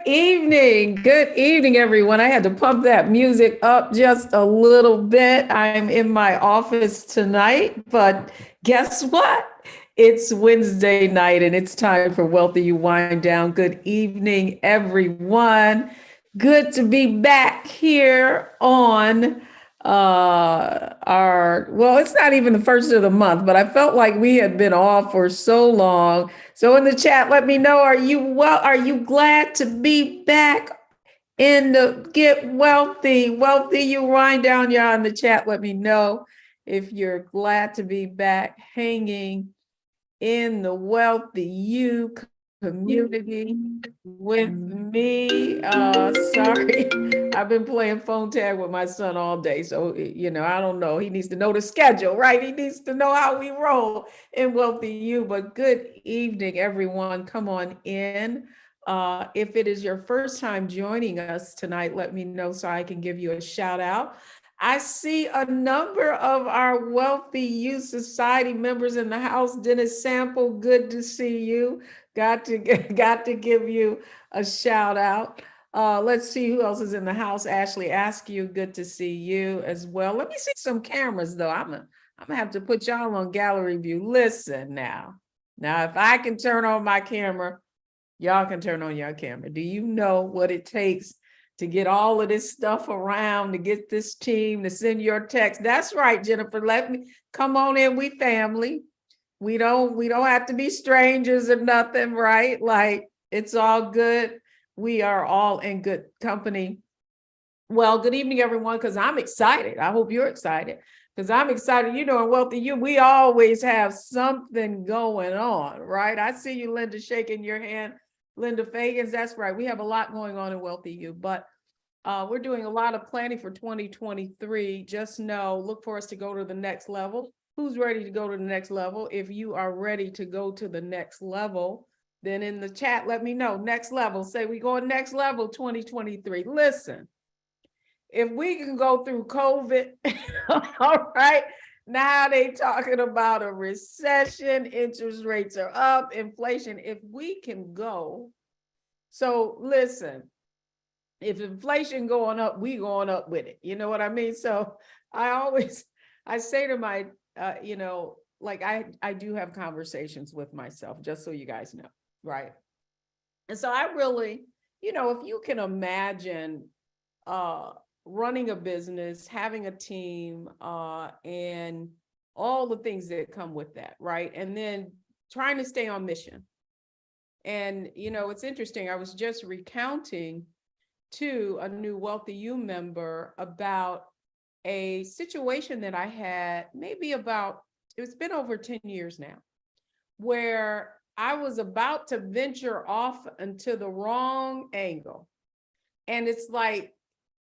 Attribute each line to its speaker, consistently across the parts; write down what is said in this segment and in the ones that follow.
Speaker 1: Good evening, everyone. I had to pump that music up just a little bit. I'm in my office tonight, but guess what? It's Wednesday night and it's time for Wealthy You Wind Down. Good evening, everyone. Good to be back here on it's not even the first of the month, but I felt like we had been off for so long. So in the chat, let me know, are you glad to be back in the Get Wealthy? Wealthy, you wind down, y'all in the chat. Let me know if you're glad to be back hanging in the Wealthy You community with me. Sorry, I've been playing phone tag with my son all day. So, I don't know. He needs to know the schedule, right? He needs to know how we roll in Wealthy You. But good evening, everyone. Come on in. If it is your first time joining us tonight, let me know so I can give you a shout out. I see a number of our Wealthy Youth Society members in the house. Dennis Sample, good to see you. Got to give you a shout out. Let's see who else is in the house. Ashley Askew, good to see you as well. Let me see some cameras though. I'm gonna have to put y'all on gallery view. Listen now. Now, if I can turn on my camera, y'all can turn on your camera. Do you know what it takes to get all of this stuff around, to get this team to send your text? That's right, Jennifer. Let me come on in. We family. We don't have to be strangers or nothing, right? Like, it's all good. We are all in good company. Well, good evening, everyone, because I'm excited. I hope you're excited, because I'm excited. In Wealthy You, we always have something going on, right? I see you, Linda, shaking your hand. Linda Fagans, that's right. We have a lot going on in Wealthy You, but we're doing a lot of planning for 2023. Just look for us to go to the next level. Who's ready to go to the next level? If you are ready to go to the next level, then in the chat, let me know. Next level, say we going next level 2023. Listen, if we can go through COVID, all right, now they talking about a recession, interest rates are up, inflation. If we can go, so listen, if inflation going up, we going up with it. You know what I mean? So I say to my, I do have conversations with myself, just so you guys know, right? And so I really, if you can imagine running a business, having a team, and all the things that come with that, right? And then trying to stay on mission. And, it's interesting. I was just recounting to a new Wealthy You member about a situation that I had it's been over 10 years now, where I was about to venture off into the wrong angle. And it's like,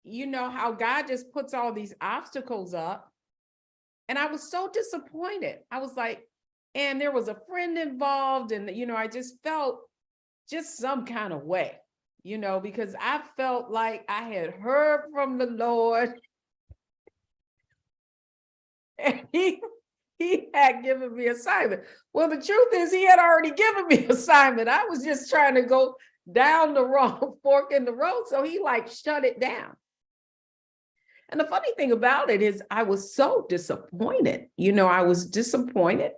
Speaker 1: how God just puts all these obstacles up. And I was so disappointed. I was like, and there was a friend involved, and, I just felt just some kind of way, because I felt like I had heard from the Lord. And he had given me assignment. Well, the truth is he had already given me assignment. I was just trying to go down the wrong fork in the road. So he shut it down. And the funny thing about it is I was so disappointed. I was disappointed.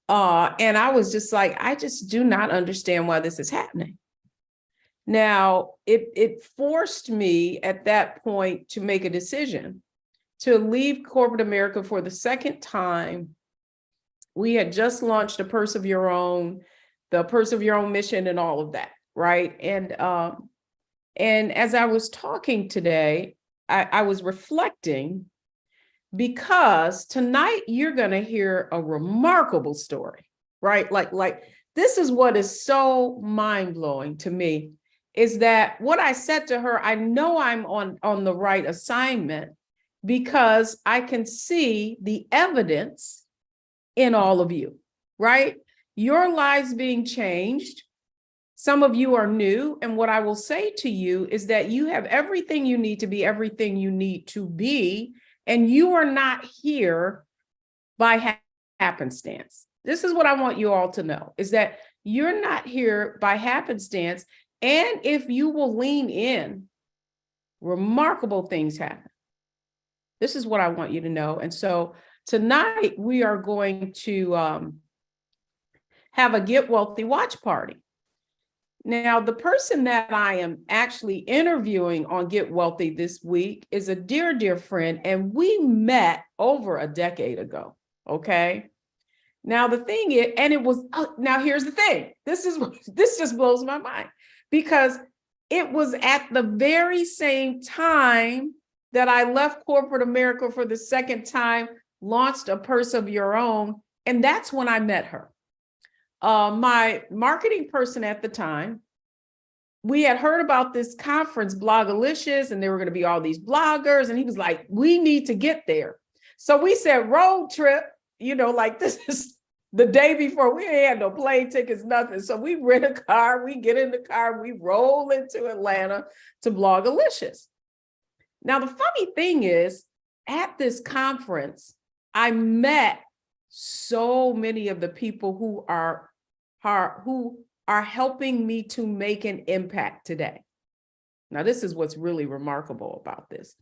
Speaker 1: And I was just like, I just do not understand why this is happening. Now, it forced me at that point to make a decision to leave corporate America for the second time. We had just launched the Persevere Your Own mission and all of that, right? And as I was talking today, I was reflecting, because tonight you're going to hear a remarkable story, right? Like this is what is so mind-blowing to me, is that what I said to her, I know I'm on the right assignment, because I can see the evidence in all of you, right? Your lives being changed. Some of you are new. And what I will say to you is that you have everything you need to be everything you need to be. And you are not here by happenstance. This is what I want you all to know, is that you're not here by happenstance. And if you will lean in, remarkable things happen. This is what I want you to know. And so tonight we are going to have a Get Wealthy watch party. Now, the person that I am actually interviewing on Get Wealthy this week is a dear, dear friend, and we met over a decade ago, okay? Now, the thing is, and it was, now here's the thing. This just blows my mind, because it was at the very same time that I left corporate America for the second time, launched a Purse of Your Own, and that's when I met her. My marketing person at the time, we had heard about this conference, Blogalicious, and there were going to be all these bloggers. And he was like, we need to get there. So we said, road trip, like this is the day before. We ain't had no plane tickets, nothing. So we rent a car, we get in the car, we roll into Atlanta to Blogalicious. Now, the funny thing is, at this conference, I met so many of the people who are helping me to make an impact today. Now, this is what's really remarkable about this.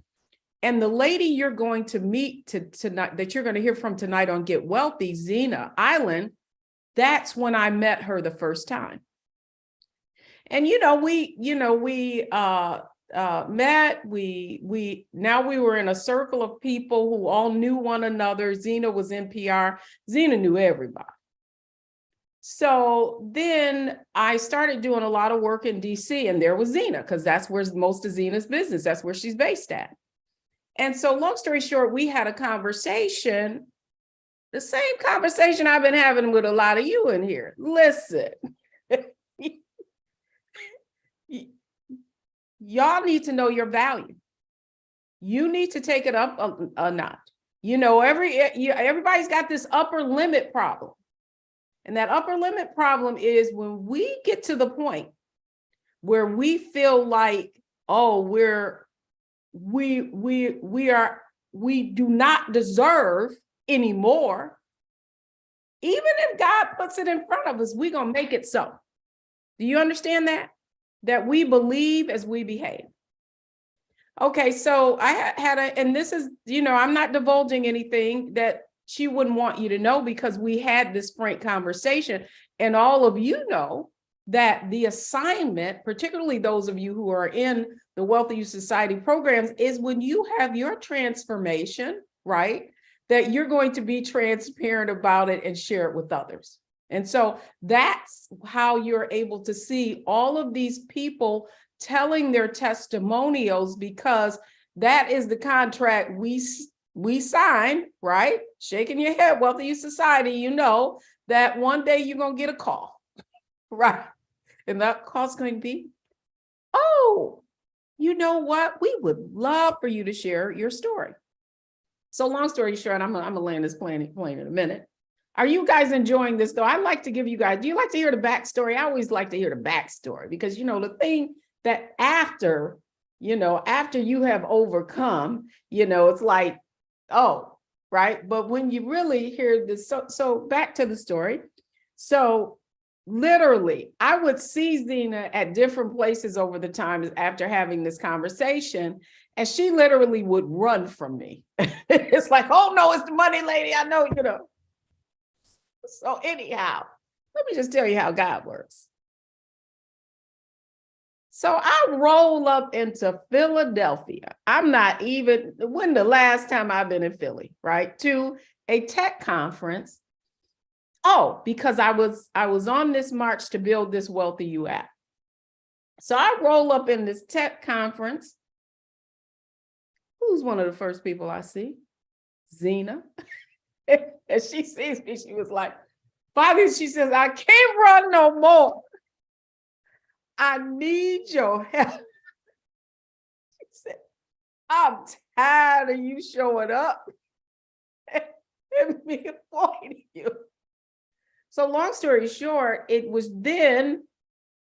Speaker 1: And the lady you're going to meet tonight, that you're going to hear from tonight on Get Wealthy, Zena Island, that's when I met her the first time. And we met. We were in a circle of people who all knew one another. Zena was in PR. Zena knew everybody. So then I started doing a lot of work in DC, and there was Zena, because that's where most of Zena's business, that's where she's based at. And so long story short, we had a conversation, the same conversation I've been having with a lot of you in here. Listen, y'all need to know your value. You need to take it up a notch. Everybody's got this upper limit problem. And that upper limit problem is when we get to the point where we feel like, oh, we do not deserve anymore. Even if God puts it in front of us, we're going to make it so. Do you understand that? That we believe as we behave. Okay, so I had and this is, I'm not divulging anything that she wouldn't want you to know, because we had this frank conversation. And all of you know that the assignment, particularly those of you who are in the WealthyU Society programs, is when you have your transformation, right, that you're going to be transparent about it and share it with others. And so that's how you're able to see all of these people telling their testimonials, because that is the contract we sign, right? Shaking your head, WealthyU Society, that one day you're going to get a call, right? And that call's going to be, oh, you know what? We would love for you to share your story. So long story short, I'm going to land this plane in a minute. Are you guys enjoying this though? I like to give you guys, do you like to hear the backstory? I always like to hear the backstory, because the thing that after you have overcome, it's like, oh, right. But when you really hear this, so back to the story. So literally, I would see Zena at different places over the time after having this conversation, and she literally would run from me. It's like, oh no, it's the money lady. I know, So anyhow, let me just tell you how God works. So I roll up into Philadelphia. I'm not even, when the last time I've been in Philly, right? To a tech conference. Oh, because I was on this march to build this WealthyU app. So I roll up in this tech conference. Who's one of the first people I see? Zena. And she sees me, she was like, Bobby, she says, I can't run no more. I need your help. She said, I'm tired of you showing up and me avoiding you. So long story short, it was then,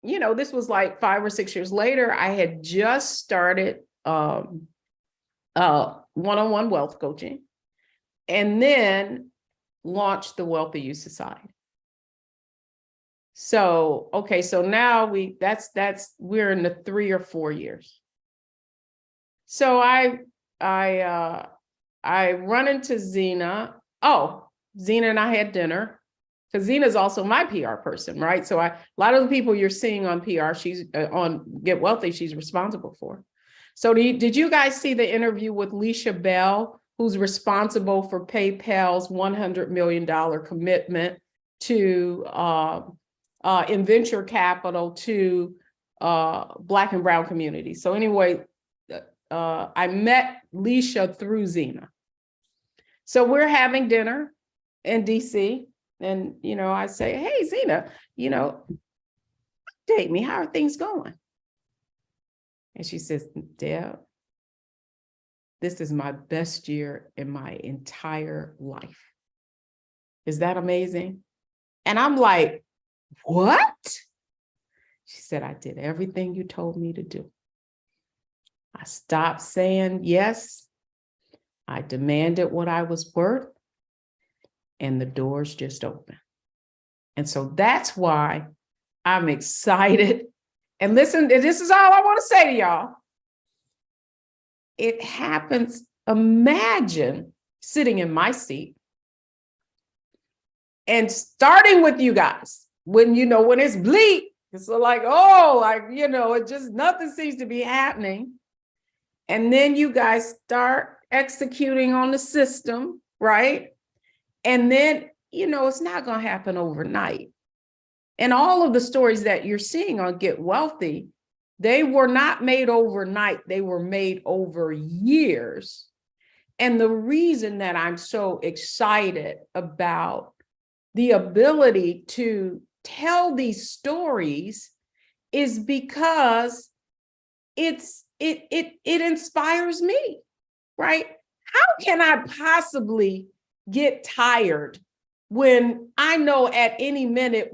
Speaker 1: this was like 5 or 6 years later, I had just started one-on-one wealth coaching, and then launched the WealthyU Society. So, okay, so now we're in the 3 or 4 years. So I run into Zena. Oh, Zena and I had dinner, because Zena is also my PR person, right? So a lot of the people you're seeing on PR, she's on Get Wealthy, she's responsible for. So did you guys see the interview with Leisha Bell, who's responsible for PayPal's $100 million commitment to in venture capital to Black and brown communities? So anyway, I met Leisha through Zena. So we're having dinner in DC, and I say, hey, Zena, update me, how are things going? And she says, Deb, this is my best year in my entire life. Is that amazing? And I'm like, what? She said, I did everything you told me to do. I stopped saying yes. I demanded what I was worth, and the doors just opened. And so that's why I'm excited. And listen, this is all I want to say to y'all. It happens. Imagine sitting in my seat and starting with you guys when it's bleak. It's like, it just nothing seems to be happening. And then you guys start executing on the system, right? And then, it's not going to happen overnight. And all of the stories that you're seeing on Get Wealthy, they were not made overnight. They were made over years. And the reason that I'm so excited about the ability to tell these stories is because it inspires me, right? How can I possibly get tired when I know at any minute,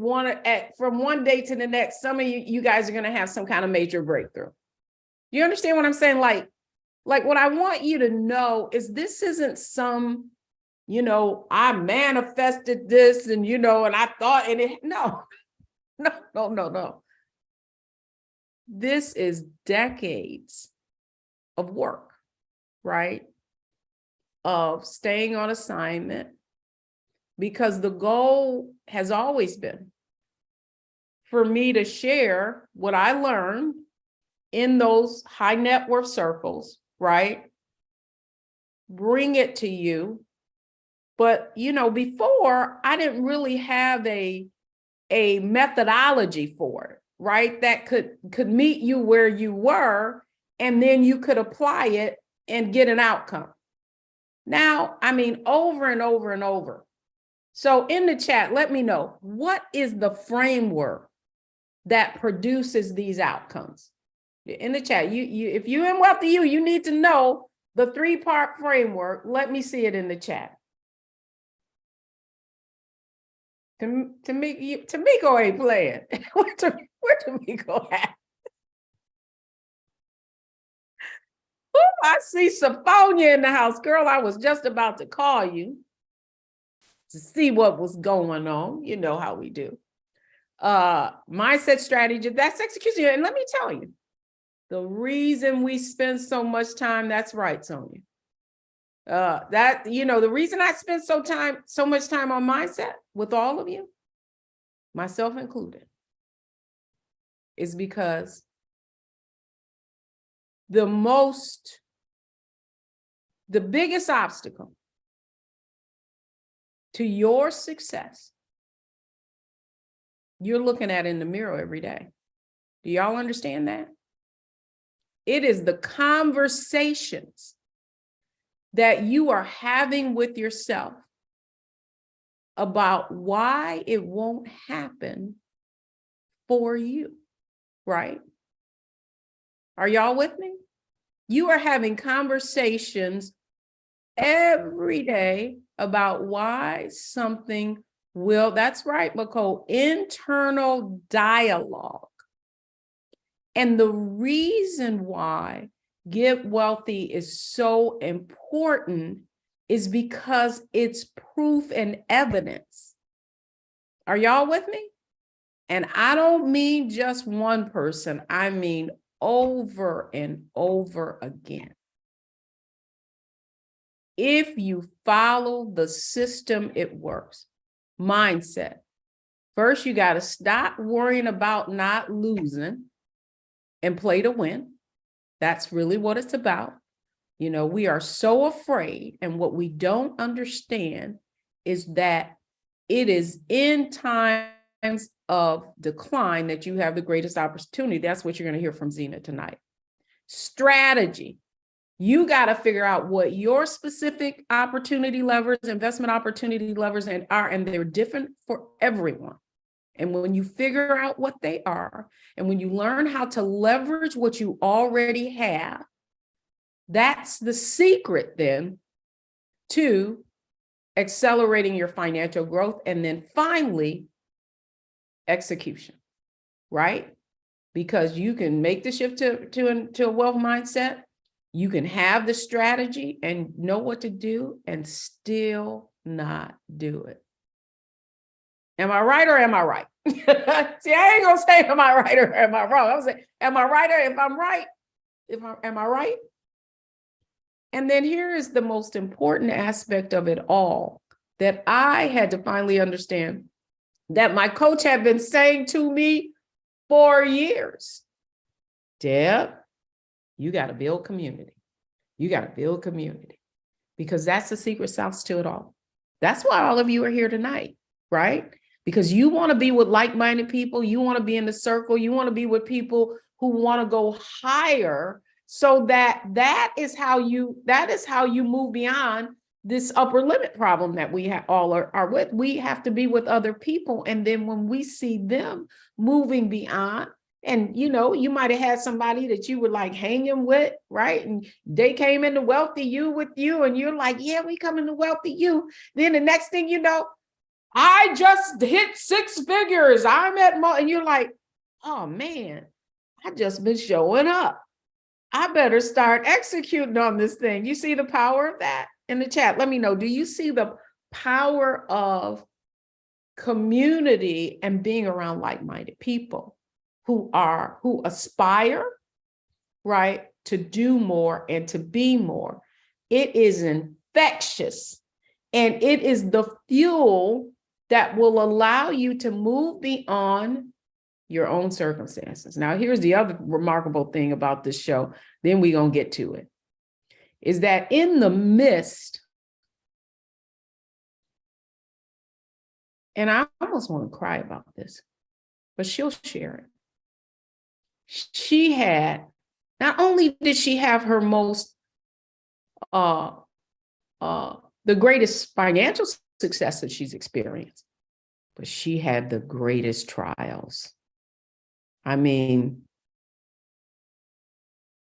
Speaker 1: from one day to the next, some of you guys are going to have some kind of major breakthrough? You understand what I'm saying? Like what I want you to know is this isn't some, I manifested this and, and I thought, no. This is decades of work, right? Of staying on assignment, because the goal has always been for me to share what I learned in those high net worth circles, right? Bring it to you. But, before I didn't really have a methodology for it, right? That could meet you where you were, and then you could apply it and get an outcome. Now, over and over and over. So in the chat, let me know, what is the framework that produces these outcomes? In the chat, if you're in WealthyU, you need to know the 3-part framework. Let me see it in the chat. Tamiko ain't playing. Where Tamiko at? Oh, I see Saphonia in the house. Girl, I was just about to call you to see what was going on. You know how we do. Mindset strategy, that's execution. And let me tell you, the reason we spend so much time, that's right, Sonia. The reason I spend so much time on mindset with all of you, myself included, is because the biggest obstacle to your success, you're looking at in the mirror every day. Do y'all understand that? It is the conversations that you are having with yourself about why it won't happen for you, right? Are y'all with me? You are having conversations every day about why something will, that's right, Nicole, internal dialogue. And the reason why Get Wealthy is so important is because it's proof and evidence. Are y'all with me? And I don't mean just one person, I mean over and over again. If you follow the system, it works. Mindset. First, you got to stop worrying about not losing and play to win. That's really what it's about. You know, we are so afraid, and what we don't understand is that it is in times of decline that you have the greatest opportunity. That's what you're going to hear from Zena tonight. Strategy. You got to figure out what your specific opportunity levers, investment opportunity levers and they're different for everyone. And when you figure out what they are, and when you learn how to leverage what you already have, that's the secret then to accelerating your financial growth. And then finally, execution, right? Because you can make the shift to a wealth mindset. You can have the strategy and know what to do and still not do it. Am I right or am I right? See, I ain't gonna say am I right or am I wrong. I'm saying, am I right or if I'm right? Am I right? And then here is the most important aspect of it all that I had to finally understand, that my coach had been saying to me for years. Deb, you got to build community. You got to build community, because that's the secret sauce to it all. That's why all of you are here tonight, right? Because you want to be with like-minded people. You want to be in the circle. You want to be with people who want to go higher, so that is how you move beyond this upper limit problem that we all are with. We have to be with other people. And then when we see them moving beyond, and you know, you might have had somebody that you were like hanging with, right? And they came into WealthyU with you, and you're like, yeah, we come into WealthyU. Then the next thing you know, I just hit 6 figures. I'm at and you're like, oh man, I just been showing up. I better start executing on this thing. You see the power of that? In the chat, let me know. Do you see the power of community and being around like-minded people who aspire, right, to do more and to be more? It is infectious, and it is the fuel that will allow you to move beyond your own circumstances. Now, here's the other remarkable thing about this show, then we're going to get to it, is that in the midst, and I almost want to cry about this, but she'll share it. She had, not only did she have her most, the greatest financial success that she's experienced, but she had the greatest trials. I mean,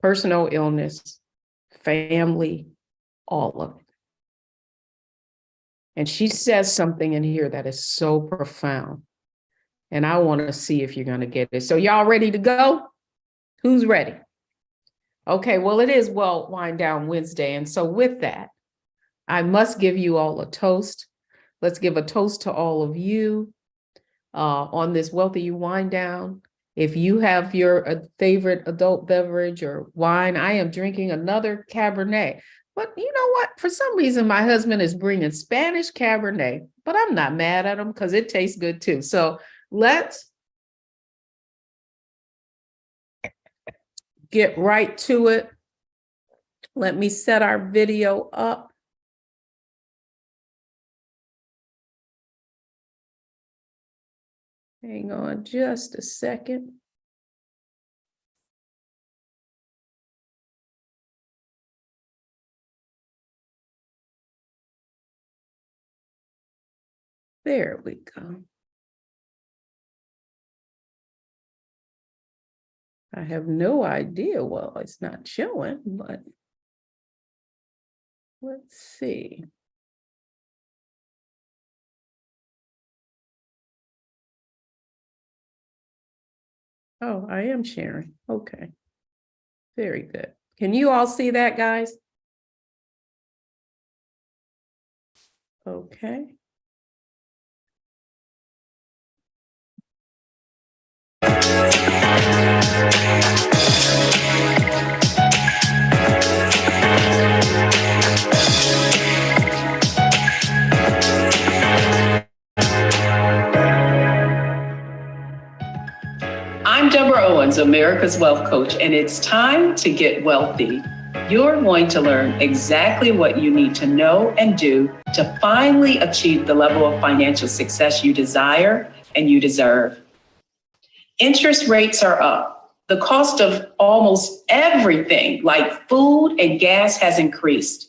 Speaker 1: personal illness, family, all of it. And she says something in here that is so profound. And I want to see if you're going to get it. So y'all ready to go? Who's ready? Okay, well, it is Wind Down Wednesday. And so with that, I must give you all a toast. Let's give a toast to all of you on this WealthyU Wind Down. If you have your favorite adult beverage or wine, I am drinking another Cabernet. But you know what? For some reason, my husband is bringing Spanish Cabernet, but I'm not mad at him because it tastes good too. So let's get right to it. Let me set our video up. Hang on just a second. There we go. I have no idea. Well, it's not showing, but let's see. Oh, I am sharing. Okay. Very good. Can you all see that, guys? Okay.
Speaker 2: Deborah Owens, America's Wealth Coach, and it's time to get wealthy. You're going to learn exactly what you need to know and do to finally achieve the level of financial success you desire and you deserve. Interest rates are up. The cost of almost everything, like food and gas, has increased.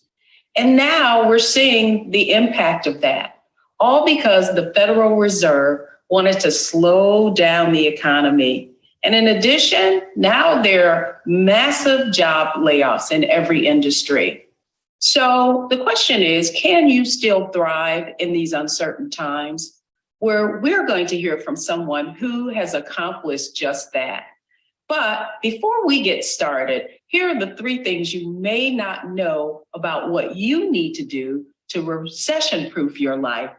Speaker 2: And now we're seeing the impact of that, all because the Federal Reserve wanted to slow down the economy. And in addition, now there are massive job layoffs in every industry. So the question is, can you still thrive in these uncertain times? Where we're going to hear from someone who has accomplished just that. But before we get started, here are the 3 things you may not know about what you need to do to recession-proof your life.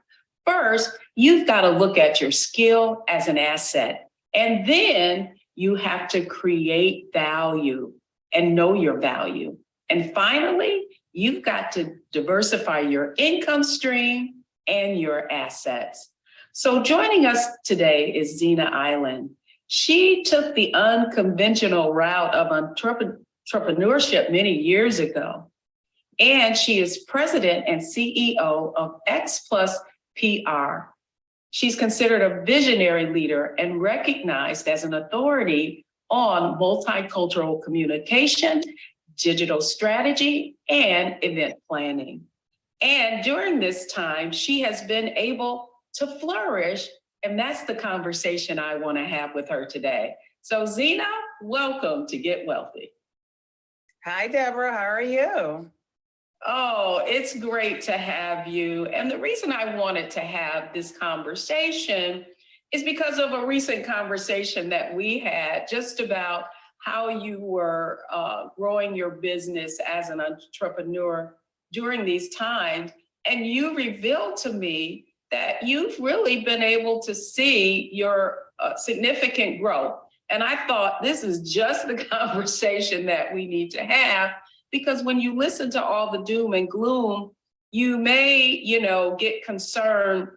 Speaker 2: First, you've got to look at your skill as an asset. And then you have to create value and know your value. And finally, you've got to diversify your income stream and your assets. So joining us today is Zena Island. She took the unconventional route of entrepreneurship many years ago, and she is president and CEO of X Plus PR. She's considered a visionary leader and recognized as an authority on multicultural communication, digital strategy, and event planning. And during this time, she has been able to flourish, and that's the conversation I want to have with her today. So Zena, welcome to Get Wealthy.
Speaker 3: Hi, Deborah, how are you?
Speaker 2: Oh, it's great to have you. And the reason I wanted to have this conversation is because of a recent conversation that we had just about how you were growing your business as an entrepreneur during these times. And you revealed to me that you've really been able to see your significant growth. And I thought this is just the conversation that we need to have, because when you listen to all the doom and gloom, you may, get concerned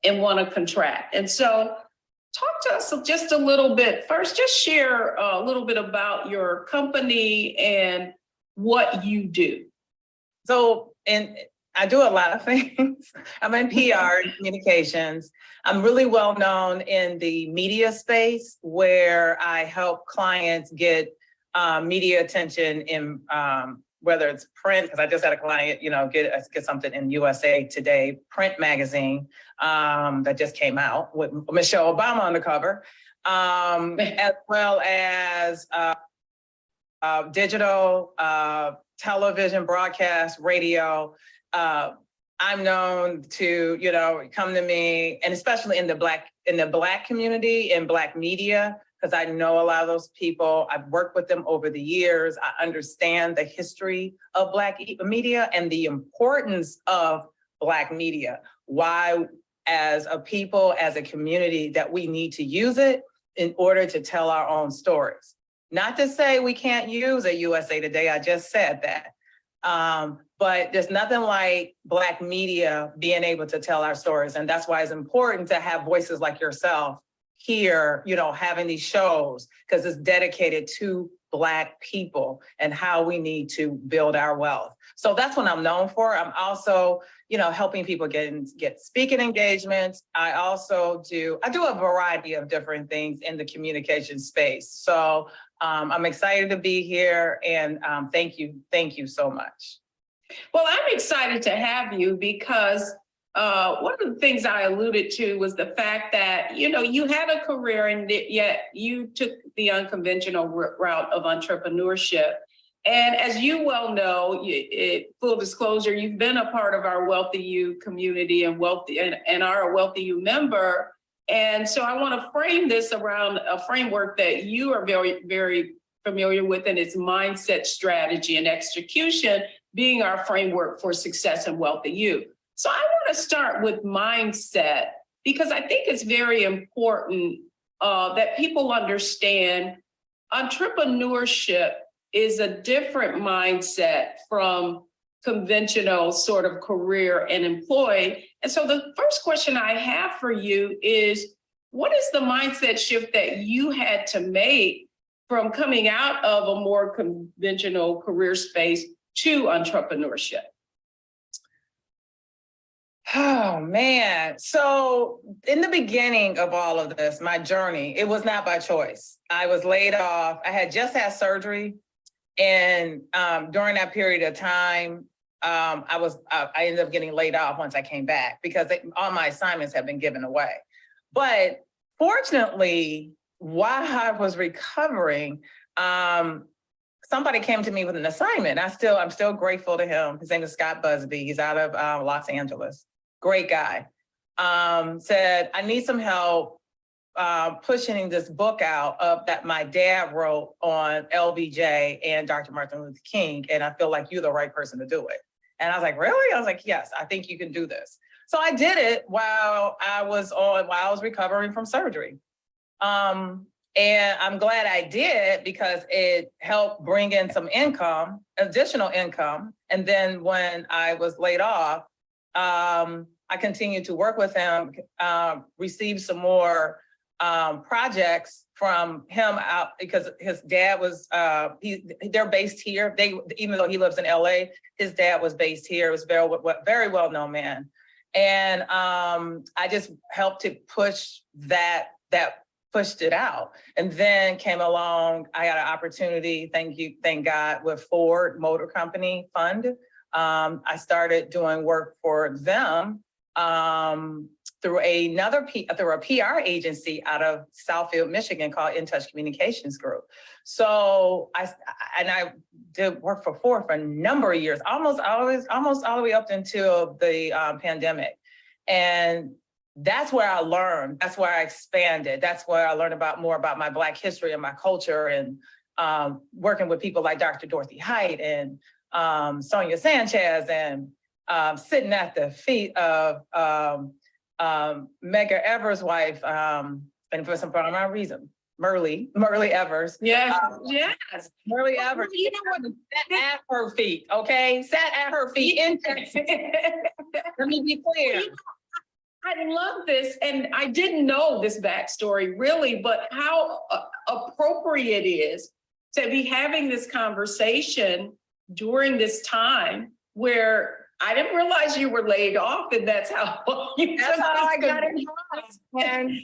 Speaker 2: and want to contract. And so talk to us just a little bit. First, just share a little bit about your company and what you do.
Speaker 3: And I do a lot of things. I'm in PR and communications. I'm really well known in the media space, where I help clients get media attention in whether it's print, because I just had a client, get something in USA Today print magazine that just came out with Michelle Obama on the cover, as well as digital, television, broadcast, radio. I'm known to, come to me, and especially in the Black community, in Black media, because I know a lot of those people. I've worked with them over the years. I understand the history of Black media and the importance of Black media. Why, as a people, as a community, that we need to use it in order to tell our own stories. Not to say we can't use a USA Today, I just said that. But there's nothing like Black media being able to tell our stories. And that's why it's important to have voices like yourself here, having these shows, because it's dedicated to Black people and how we need to build our wealth. So that's what I'm known for. I'm also, helping people get speaking engagements. I do a variety of different things in the communication space. So I'm excited to be here, and thank you so much.
Speaker 2: Well, I'm excited to have you because one of the things I alluded to was the fact that, you had a career, and yet you took the unconventional route of entrepreneurship. And as you well know, full disclosure, you've been a part of our WealthyU community and are a WealthyU member. And so I want to frame this around a framework that you are very, very familiar with, and it's mindset, strategy, and execution being our framework for success in WealthyU. So I want to start with mindset, because I think it's very important that people understand entrepreneurship is a different mindset from conventional sort of career and employee. And so the first question I have for you is, what is the mindset shift that you had to make from coming out of a more conventional career space to entrepreneurship?
Speaker 3: Oh man. So in the beginning of all of this, my journey, it was not by choice. I was laid off. I had just had surgery. And during that period of time, I ended up getting laid off once I came back because all my assignments have been given away. But fortunately, while I was recovering, somebody came to me with an assignment. I'm still grateful to him. His name is Scott Busby. He's out of Los Angeles. Great guy. Said, I need some help pushing this book out that my dad wrote on LBJ and Dr. Martin Luther King. And I feel like you're the right person to do it. And I was like, really? I was like, yes, I think you can do this. So I did it while I was recovering from surgery. And I'm glad I did because it helped bring in some income, additional income. And then when I was laid off, I continued to work with him, received some more projects from him out because his dad was, they're based here. Even though he lives in LA, his dad was based here. It was very well-known man. And I just helped to push that pushed it out. And then came along, I got an opportunity, thank God, with Ford Motor Company Fund. I started doing work for them through a PR agency out of Southfield, Michigan called In Touch Communications Group. So I did work for Ford for a number of years, almost all the way up until the pandemic. And that's where I learned, that's where I expanded. That's where I learned more about my Black history and my culture, and working with people like Dr. Dorothy Height and Sonia Sanchez, and sitting at the feet of Medgar Evers' wife, and for some reason, Myrlie Evers.
Speaker 2: Yes, yes.
Speaker 3: Myrlie Evers. You know what? Sat at her feet, okay? Sat at her feet in Texas. Let me be clear.
Speaker 2: I love this, and I didn't know this backstory really, but how appropriate it is to be having this conversation during this time where I didn't realize you were laid off, and that's how
Speaker 3: I got involved. And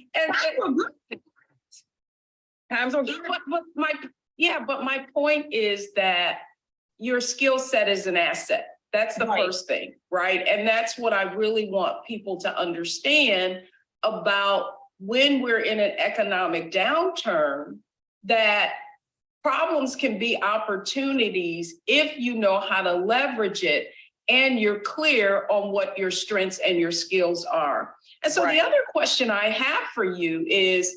Speaker 3: times were good.
Speaker 2: But my point is that your skill set is an asset. That's the first thing, right? And that's what I really want people to understand about when we're in an economic downturn, that problems can be opportunities if you know how to leverage it and you're clear on what your strengths and your skills are. And so the other question I have for you is,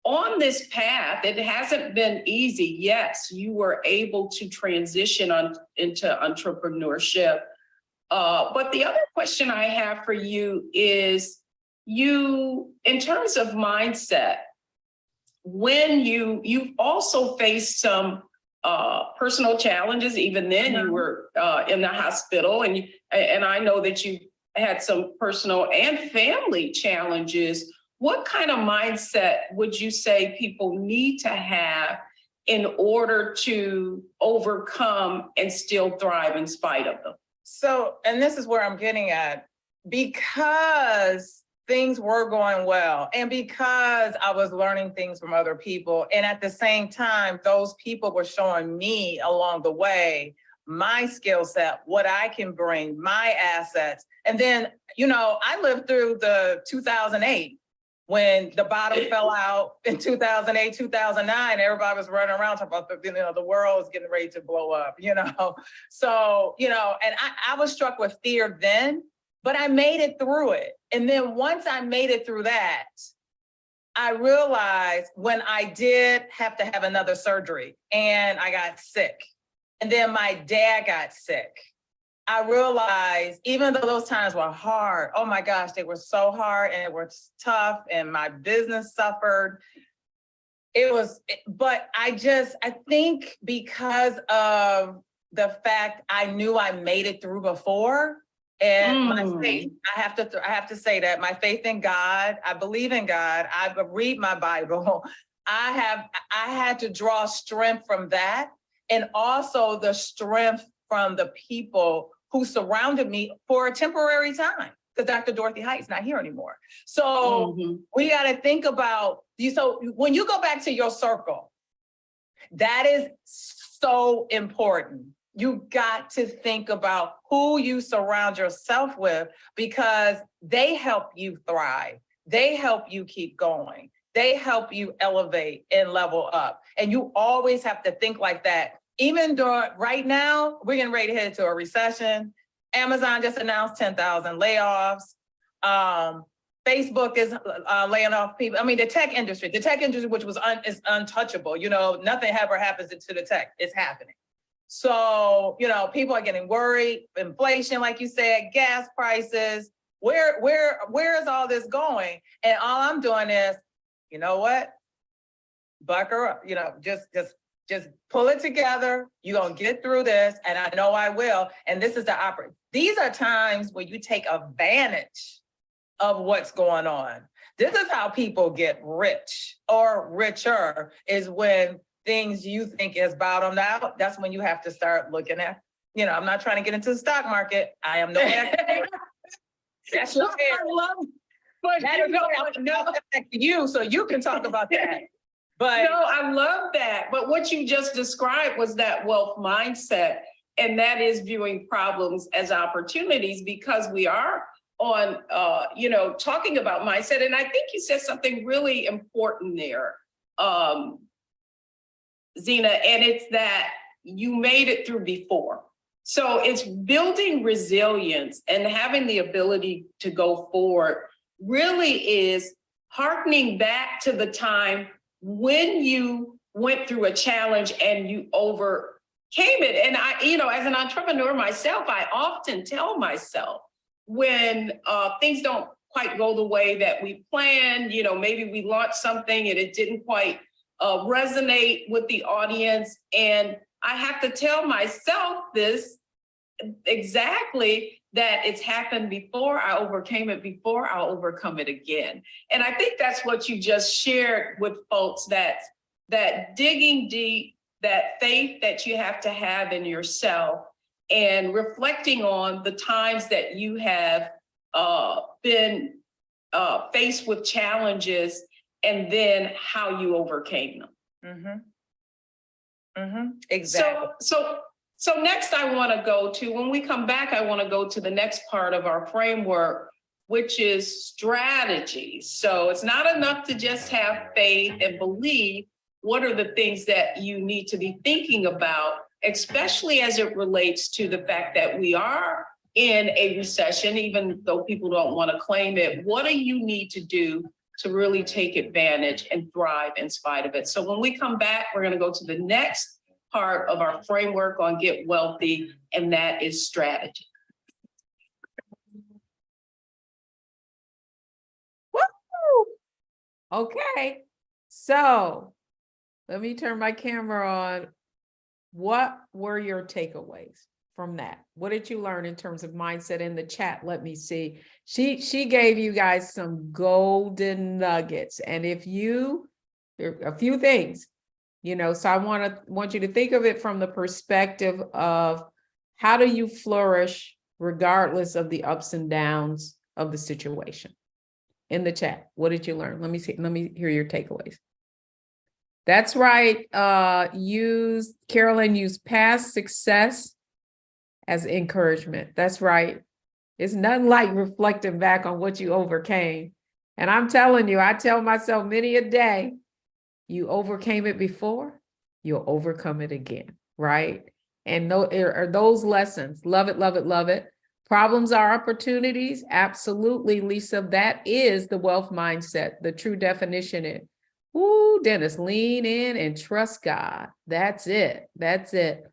Speaker 2: on this path, it hasn't been easy. Yes, you were able to transition into entrepreneurship. But the other question I have for you is, in terms of mindset, when you've also faced some personal challenges. Even then, you were in the hospital, and I know that you had some personal and family challenges. What kind of mindset would you say people need to have in order to overcome and still thrive in spite of them?
Speaker 3: So, and this is where I'm getting at, because things were going well, and because I was learning things from other people, and at the same time, those people were showing me along the way my skill set, what I can bring, my assets. And then, I lived through the 2008, when the bottom fell out in 2008, 2009, everybody was running around talking about the world is getting ready to blow up, So, and I was struck with fear then, but I made it through it. And then once I made it through that, I realized when I did have to have another surgery and I got sick, and then my dad got sick, I realized, even though those times were hard, oh my gosh, they were so hard and it was tough and my business suffered. But I think because of the fact I knew I made it through before, And my faith, I have to say that my faith in God, I believe in God. I read my Bible. I had to draw strength from that, and also the strength from the people who surrounded me for a temporary time, because Dr. Dorothy Height's not here anymore. So we got to think about you. So when you go back to your circle, that is so important. You got to think about who you surround yourself with, because they help you thrive. They help you keep going. They help you elevate and level up. And you always have to think like that. Even right now, we're getting ready to head to a recession. Amazon just announced 10,000 layoffs. Facebook is laying off people. I mean, the tech industry, which is untouchable. You know, nothing ever happens to the tech. It's happening. So, you know, people are getting worried. Inflation, like you said, gas prices. Where is all this going? And all I'm doing is, you know what? Bucker up. You know, just pull it together. You're gonna get through this, and I know I will. And this is the opportunity. These are times where you take advantage of what's going on. This is how people get rich or richer, is when things you think is bottomed out. That's when you have to start looking at, you know, I'm not trying to get into the stock market. I am no expert. That's your area. But that is no you, so you can talk about that. But
Speaker 2: no, I love that. But what you just described was that wealth mindset, and that is viewing problems as opportunities, because we are on, talking about mindset. And I think you said something really important there, Zena, and it's that you made it through before. So it's building resilience and having the ability to go forward really is hearkening back to the time when you went through a challenge and you overcame it. And I, as an entrepreneur myself, I often tell myself when things don't quite go the way that we planned, maybe we launched something and it didn't quite resonate with the audience. And I have to tell myself this exactly, that it's happened before. I overcame it before, I'll overcome it again. And I think that's what you just shared with folks, that digging deep, that faith that you have to have in yourself, and reflecting on the times that you have been faced with challenges, and then how you overcame them.
Speaker 3: Exactly.
Speaker 2: So next I want to go to, when we come back, I want to go to the next part of our framework, which is strategies. So it's not enough to just have faith and believe. What are the things that you need to be thinking about, especially as it relates to the fact that we are in a recession, even though people don't want to claim it? What do you need to do to really take advantage and thrive in spite of it? So when we come back, we're going to go to the next part of our framework on Get Wealthy, and that is strategy.
Speaker 1: Woo! Okay, so let me turn my camera on. What were your takeaways from that? What did you learn in terms of mindset? In the chat, let me see. She gave you guys some golden nuggets, and there are a few things. So I want you to think of it from the perspective of, how do you flourish regardless of the ups and downs of the situation? In the chat, what did you learn? Let me hear your takeaways. That's right. Carolyn, use past success as encouragement. That's right. It's nothing like reflecting back on what you overcame. And I'm telling you, I tell myself many a day, you overcame it before, you'll overcome it again, right? And those lessons. Love it, love it, love it. Problems are opportunities. Absolutely, Lisa. That is the wealth mindset. The true definition is, Dennis, lean in and trust God. That's it. That's it.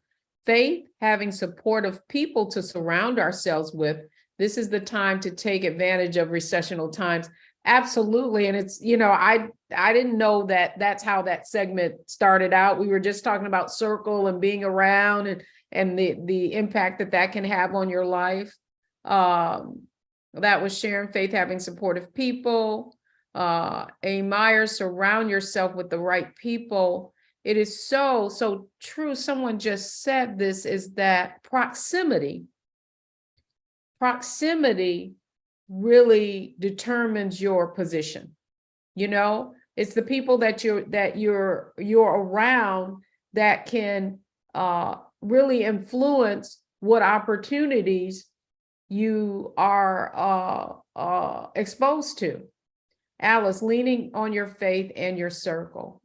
Speaker 1: Faith, having supportive people to surround ourselves with. This is the time to take advantage of recessional times. Absolutely. And it's, I didn't know that that's how that segment started out. We were just talking about circle and being around and the impact that can have on your life. That was sharing faith, having supportive people. A. Myers, surround yourself with the right people. It is so true. Someone just said this, is that proximity really determines your position. You know, it's the people that you're around that can really influence what opportunities you are exposed to. Alice, leaning on your faith and your circle.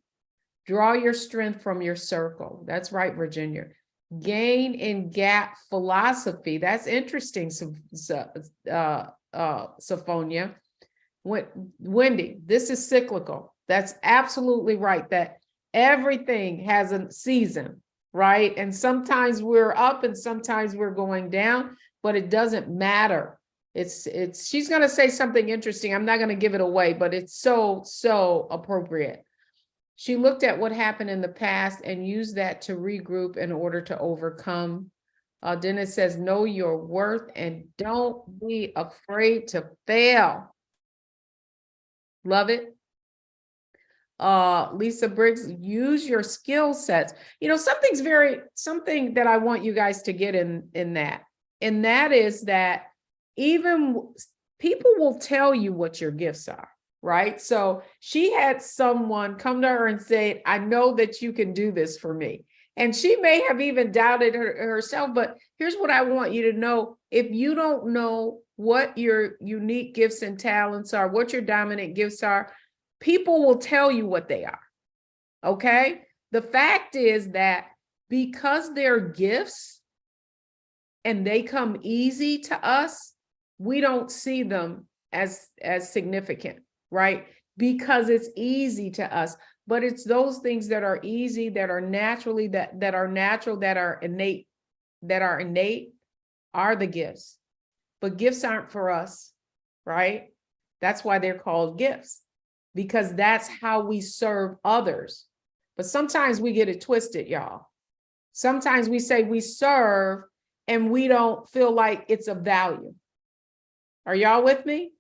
Speaker 1: Draw your strength from your circle. That's right, Virginia. Gain in gap philosophy. That's interesting, Sophonia. Wendy, this is cyclical. That's absolutely right, that everything has a season, right? And sometimes we're up and sometimes we're going down, but it doesn't matter. She's going to say something interesting. I'm not going to give it away, but it's so appropriate. She looked at what happened in the past and used that to regroup in order to overcome. Dennis says, know your worth and don't be afraid to fail. Love it. Lisa Briggs, use your skill sets. You know, something that I want you guys to get in that. And that is that even people will tell you what your gifts are, right? So she had someone come to her and say, I know that you can do this for me. And she may have even doubted herself, but here's what I want you to know. If you don't know what your unique gifts and talents are, what your dominant gifts are, people will tell you what they are, okay? The fact is that because they're gifts and they come easy to us, we don't see them as significant, right? Because it's easy to us, but it's those things that are easy, that are naturally, that are natural, that are innate are the gifts. But gifts aren't for us, right? That's why they're called gifts, because that's how we serve others. But sometimes we get it twisted, y'all. Sometimes we say we serve and we don't feel like it's of value. Are y'all with me?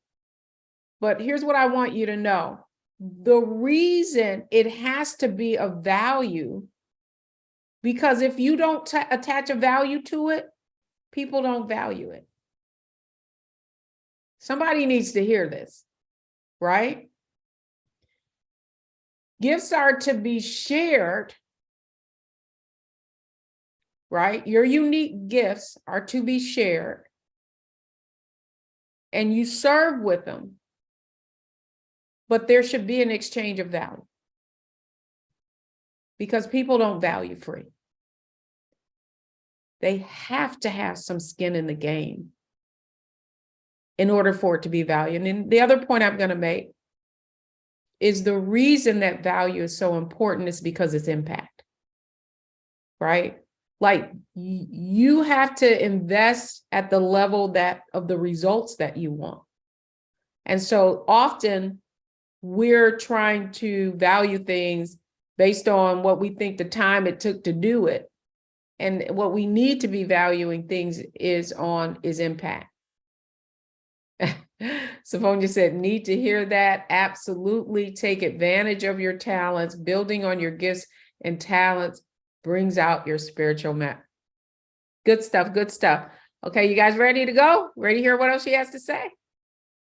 Speaker 1: But here's what I want you to know. The reason it has to be of value, because if you don't attach a value to it, people don't value it. Somebody needs to hear this, right? Gifts are to be shared, right? Your unique gifts are to be shared, and you serve with them, but there should be an exchange of value, because people don't value free. They have to have some skin in the game in order for it to be valued. And the other point I'm going to make is the reason that value is so important is because it's impact, right? Like you have to invest at the level of the results that you want. And so often we're trying to value things based on what we think the time it took to do it. And what we need to be valuing things is impact. Sophonia said, need to hear that. Absolutely. Take advantage of your talents. Building on your gifts and talents brings out your spiritual map. Good stuff. Good stuff. Okay, you guys ready to go? Ready to hear what else she has to say?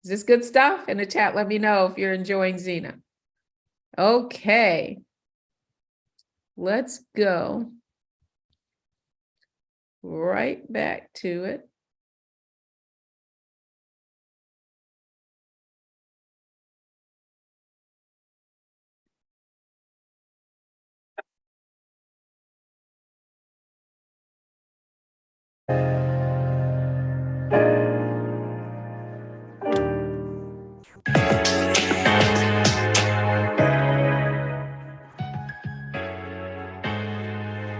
Speaker 1: Is this good stuff? In the chat, let me know if you're enjoying Zena. Okay. Let's go right back to it.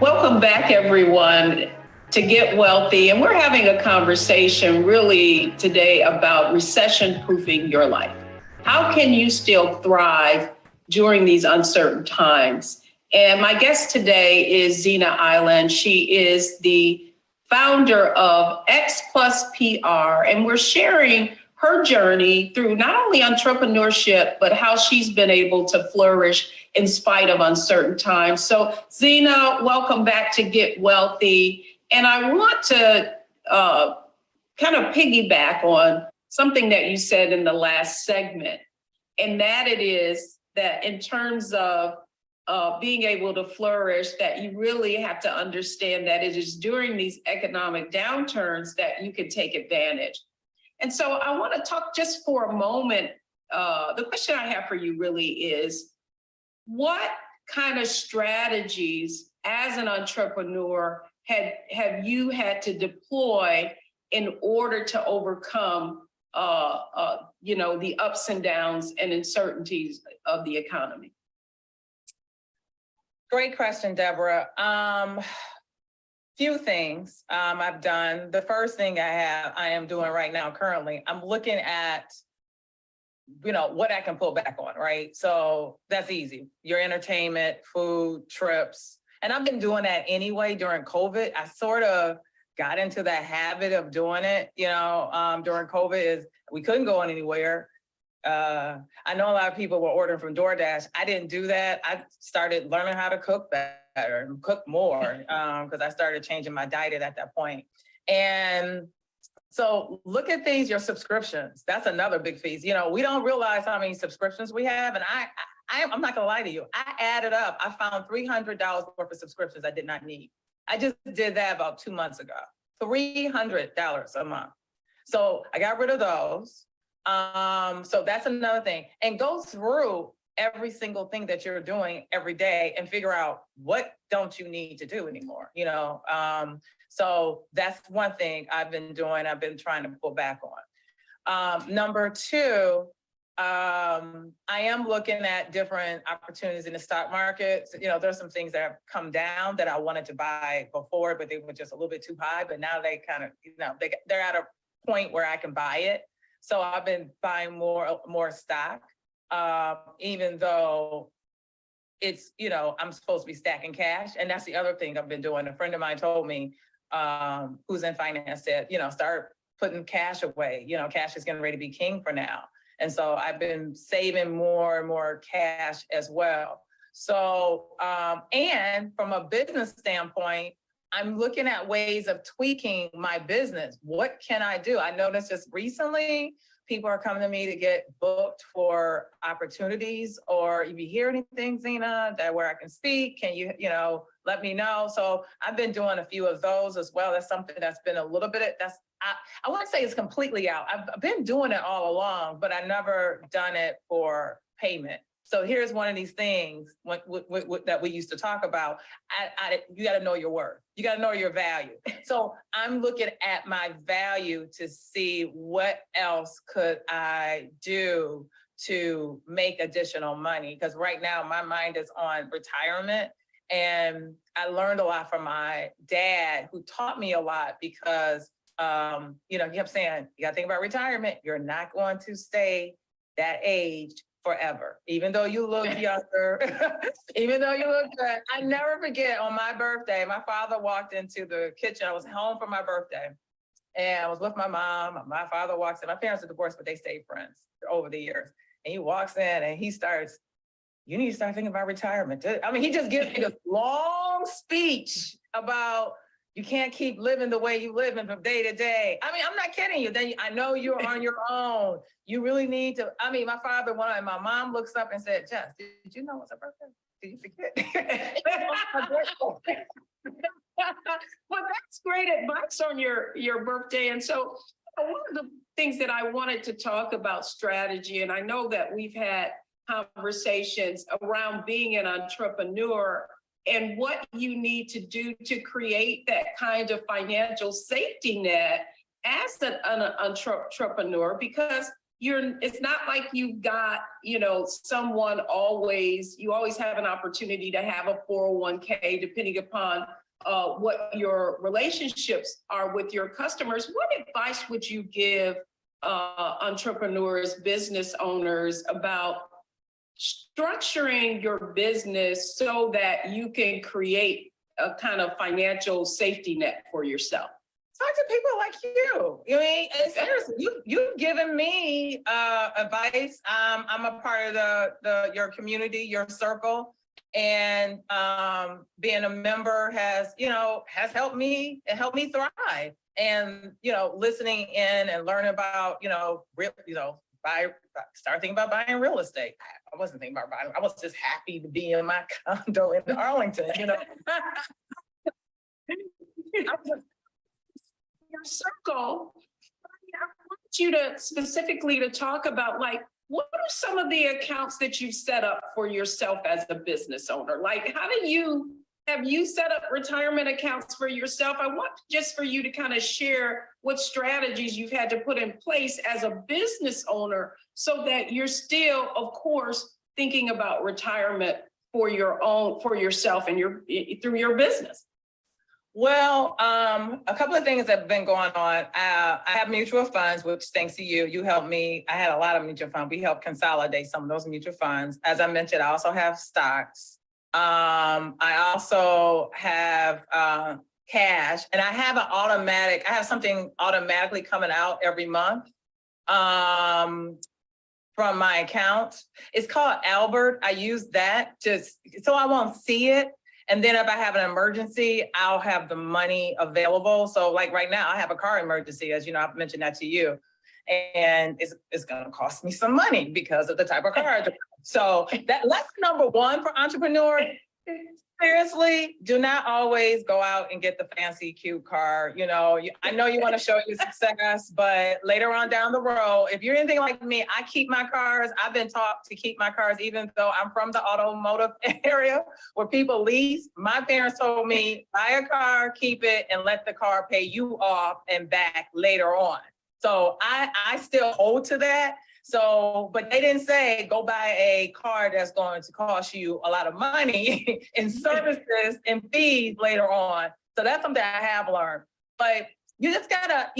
Speaker 2: Welcome back, everyone, to Get Wealthy. And we're having a conversation really today about recession-proofing your life. How can you still thrive during these uncertain times? And my guest today is Zena Island. She is the founder of X Plus PR, and we're sharing her journey through not only entrepreneurship, but how she's been able to flourish in spite of uncertain times. So Zena, welcome back to Get Wealthy. And I want to kind of piggyback on something that you said in the last segment, and that it is that in terms of being able to flourish, that you really have to understand that it is during these economic downturns that you can take advantage. And so I want to talk just for a moment. The question I have for you really is, what kind of strategies as an entrepreneur have you had to deploy in order to overcome the ups and downs and uncertainties of the economy?
Speaker 3: Great question, Deborah. Few things I've done. The first thing I am doing right now currently, I'm looking at, what I can pull back on, right? So that's easy. Your entertainment, food, trips. And I've been doing that anyway during COVID. I sort of got into that habit of doing it, during COVID. Is we couldn't go anywhere. I know a lot of people were ordering from DoorDash. I didn't do that. I started learning how to cook better and cook more because I started changing my diet at that point. And so look at things, your subscriptions. That's another big piece. We don't realize how many subscriptions we have. And I'm not gonna lie to you. I added up. I found $300 worth of subscriptions I did not need. I just did that about 2 months ago. $300 a month. So I got rid of those. So that's another thing. And go through every single thing that you're doing every day and figure out what don't you need to do anymore, So that's one thing I've been doing. I've been trying to pull back on. Number two, I am looking at different opportunities in the stock market. There's some things that have come down that I wanted to buy before, but they were just a little bit too high. But now they kind of, they're at a point where I can buy it. So I've been buying more stock, even though it's, I'm supposed to be stacking cash. And that's the other thing I've been doing. A friend of mine told me, who's in finance, said, start putting cash away. Cash is getting ready to be king for now. And so I've been saving more and more cash as well. So, and from a business standpoint, I'm looking at ways of tweaking my business. What can I do? I noticed just recently, people are coming to me to get booked for opportunities, or if you hear anything, Zena, that where I can speak, can you, let me know. So I've been doing a few of those as well. That's something that's been a little bit, I wouldn't say it's completely out. I've been doing it all along, but I never done it for payment. So here's one of these things that we used to talk about. You got to know your worth. You got to know your value. So I'm looking at my value to see what else could I do to make additional money. Because right now my mind is on retirement. And I learned a lot from my dad, who taught me a lot because, he kept saying, you got to think about retirement. You're not going to stay that age forever, even though you look younger, even though you look good. I never forget, on my birthday, my father walked into the kitchen. I was home for my birthday and I was with my mom. My father walks in. My parents are divorced, but they stayed friends over the years. And he walks in and he starts, you need to start thinking about retirement. He just gives me this long speech about you can't keep living the way you live from day to day. I'm not kidding you. Then I know you're on your own. You really need to. My father, my mom looks up and said, Jess, did you know it's a birthday? Did you forget?
Speaker 1: Well, that's great advice on your birthday. And so one of the things that I wanted to talk about strategy, and I know that we've had conversations around being an entrepreneur and what you need to do to create that kind of financial safety net as an entrepreneur, because it's not like you've got, someone you always have an opportunity to have a 401k, depending upon what your relationships are with your customers. What advice would you give entrepreneurs, business owners about structuring your business so that you can create a kind of financial safety net for yourself?
Speaker 3: talk to people like you. You mean, and seriously, you've given me advice. I'm a part of your community, your circle, and being a member has helped me thrive. And listening in and learning about start thinking about buying real estate. I wasn't thinking about buying. I was just happy to be in my condo in Arlington.
Speaker 1: Your circle, I want you to specifically to talk about, like, what are some of the accounts that you set up for yourself as a business owner? Like, have you set up retirement accounts for yourself? I want just for you to kind of share what strategies you've had to put in place as a business owner so that you're still, of course, thinking about retirement for yourself and through your business.
Speaker 3: Well, a couple of things that have been going on. I have mutual funds, which thanks to you helped me. I had a lot of mutual funds. We helped consolidate some of those mutual funds. As I mentioned, I also have stocks. I also have cash, and I have something automatically coming out every month from my account. It's called Albert. I use that just so I won't see it. And then if I have an emergency, I'll have the money available. So like right now, I have a car emergency, as you know, I've mentioned that to you. And it's going to cost me some money because of the type of car I drive. So that's number one for entrepreneurs. Seriously, do not always go out and get the fancy, cute car. I know you want to show your success, but later on down the road, if you're anything like me, I keep my cars. I've been taught to keep my cars, even though I'm from the automotive area where people lease. My parents told me, buy a car, keep it, and let the car pay you off and back later on. So I still hold to that. So, but they didn't say go buy a car that's going to cost you a lot of money in services and fees later on. So that's something I have learned. But you just gotta,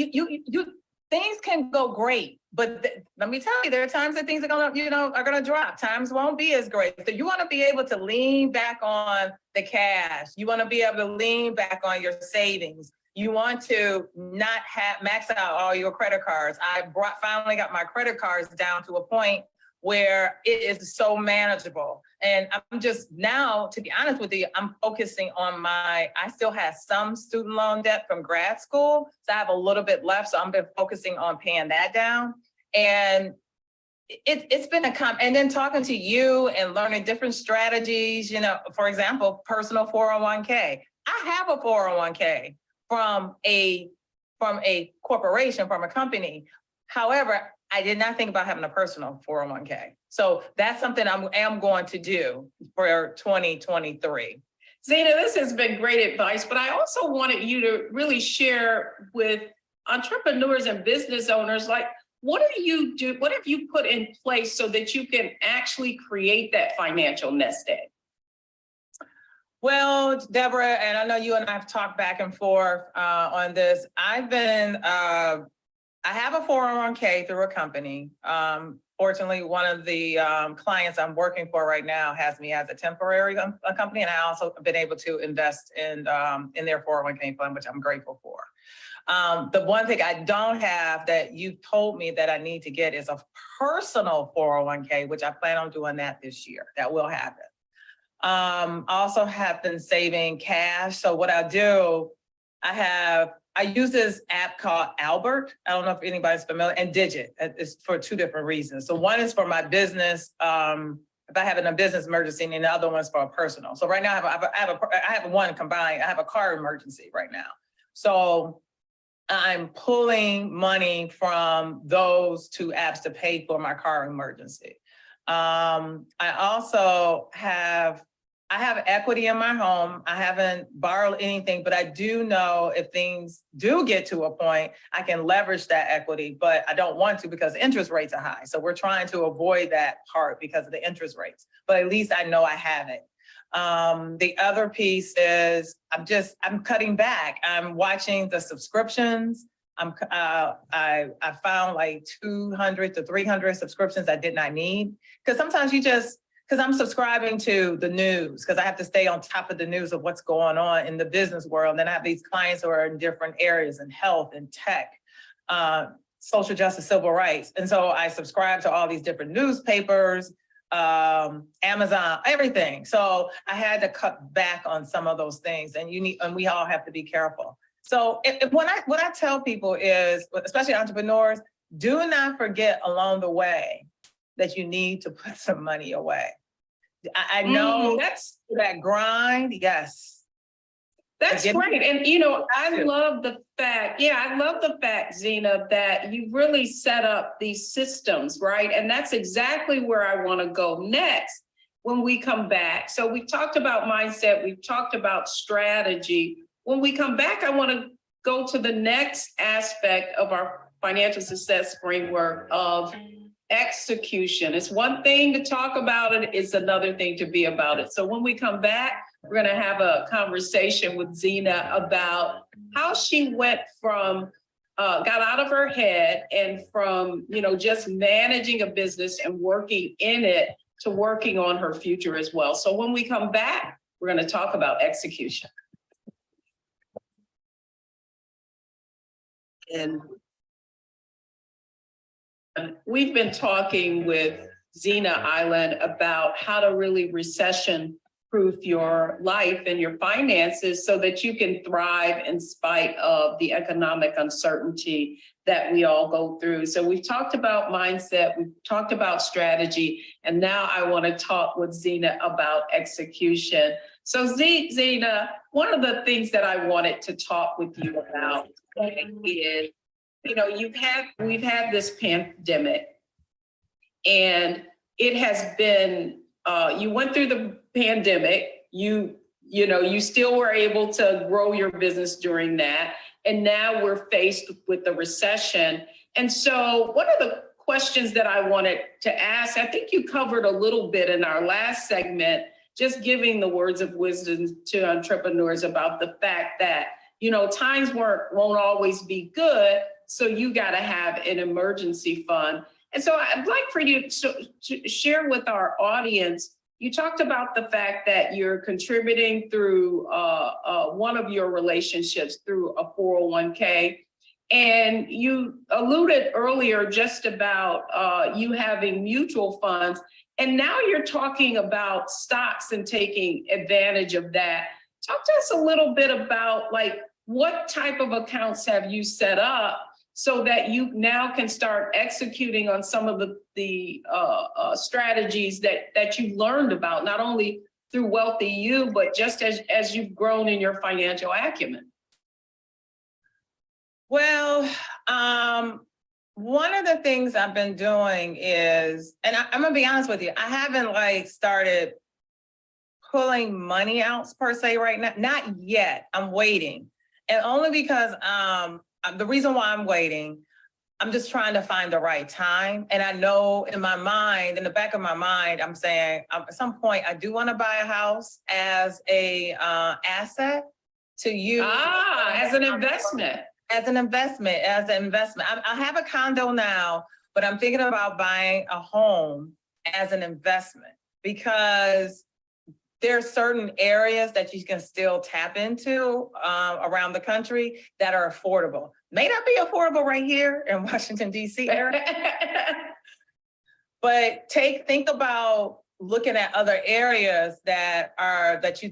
Speaker 3: things can go great, but let me tell you, there are times that things are gonna drop. Times won't be as great. So you want to be able to lean back on the cash. You want to be able to lean back on your savings. You want to not max out all your credit cards. I finally got my credit cards down to a point where it is so manageable. And I'm just now, to be honest with you, I'm focusing on I still have some student loan debt from grad school. So I have a little bit left. So I've been focusing on paying that down. And it's been and then talking to you and learning different strategies, for example, personal 401k. I have a 401k. From a corporation, from a company. However, I did not think about having a personal 401k. So that's something I am going to do for 2023.
Speaker 1: Zena, this has been great advice, but I also wanted you to really share with entrepreneurs and business owners, like, what have you put in place so that you can actually create that financial nest egg?
Speaker 3: Well, Deborah, and I know you and I have talked back and forth on this. I have a 401k through a company. Fortunately, one of the clients I'm working for right now has me as a temporary company, and I also have been able to invest in their 401k fund, which I'm grateful for. The one thing I don't have that you told me that I need to get is a personal 401k, which I plan on doing that this year. That will happen. Also have been saving cash. So what I do, I use this app called Albert. I don't know if anybody's familiar, and Digit. It's for two different reasons. So one is for my business, if I have a business emergency, and the other one's for a personal. So right now I have one combined. I have a car emergency right now. So I'm pulling money from those two apps to pay for my car emergency. I also have equity in my home. I haven't borrowed anything, but I do know if things do get to a point, I can leverage that equity, but I don't want to because interest rates are high. So we're trying to avoid that part because of the interest rates, but at least I know I have it. The other piece is I'm cutting back. I'm watching the subscriptions. I found like 200 to 300 subscriptions I did not need. Because sometimes you just, because I'm subscribing to the news, because I have to stay on top of the news of what's going on in the business world. And I have these clients who are in different areas in health and tech, social justice, civil rights. And so I subscribe to all these different newspapers, Amazon, everything. So I had to cut back on some of those things, and we all have to be careful. So what I tell people is, especially entrepreneurs, do not forget along the way that you need to put some money away. I know
Speaker 2: that's
Speaker 3: that grind, yes.
Speaker 2: That's great. And, I love the fact, Zena, that you really set up these systems, right? And that's exactly where I want to go next when we come back. So we've talked about mindset, we've talked about strategy. When we come back, I want to go to the next aspect of our financial success framework of execution. It's one thing to talk about it, it's another thing to be about it. So when we come back, we're going to have a conversation with Zena about how she went from, got out of her head and from, just managing a business and working in it to working on her future as well. So when we come back, we're going to talk about execution. And we've been talking with Zena Island about how to really recession-proof your life and your finances so that you can thrive in spite of the economic uncertainty that we all go through. So we've talked about mindset, we've talked about strategy, and now I want to talk with Zena about execution. So Zena, one of the things that I wanted to talk with you about is, we've had this pandemic, and it has been, you went through the pandemic, you still were able to grow your business during that. And now we're faced with the recession. And so one of the questions that I wanted to ask, I think you covered a little bit in our last segment, just giving the words of wisdom to entrepreneurs about the fact that, times won't always be good. So you got to have an emergency fund. And so I'd like for you to share with our audience, you talked about the fact that you're contributing through one of your relationships through a 401k. And you alluded earlier just about you having mutual funds. And now you're talking about stocks and taking advantage of that. Talk to us a little bit about what type of accounts have you set up so that you now can start executing on some of the strategies that you learned about, not only through WealthyU, but just as you've grown in your financial acumen?
Speaker 3: Well, one of the things I've been doing is, and I'm gonna be honest with you, I haven't started pulling money out per se right now, not yet. I'm waiting, and only because the reason why I'm waiting, I'm just trying to find the right time. And I know in my mind, in the back of my mind, I'm saying at some point I do want to buy a house as a asset to use.
Speaker 2: As an investment.
Speaker 3: As an investment. I have a condo now, but I'm thinking about buying a home as an investment because there are certain areas that you can still tap into around the country that are affordable. May not be affordable right here in Washington, D.C. area, but think about looking at other areas that you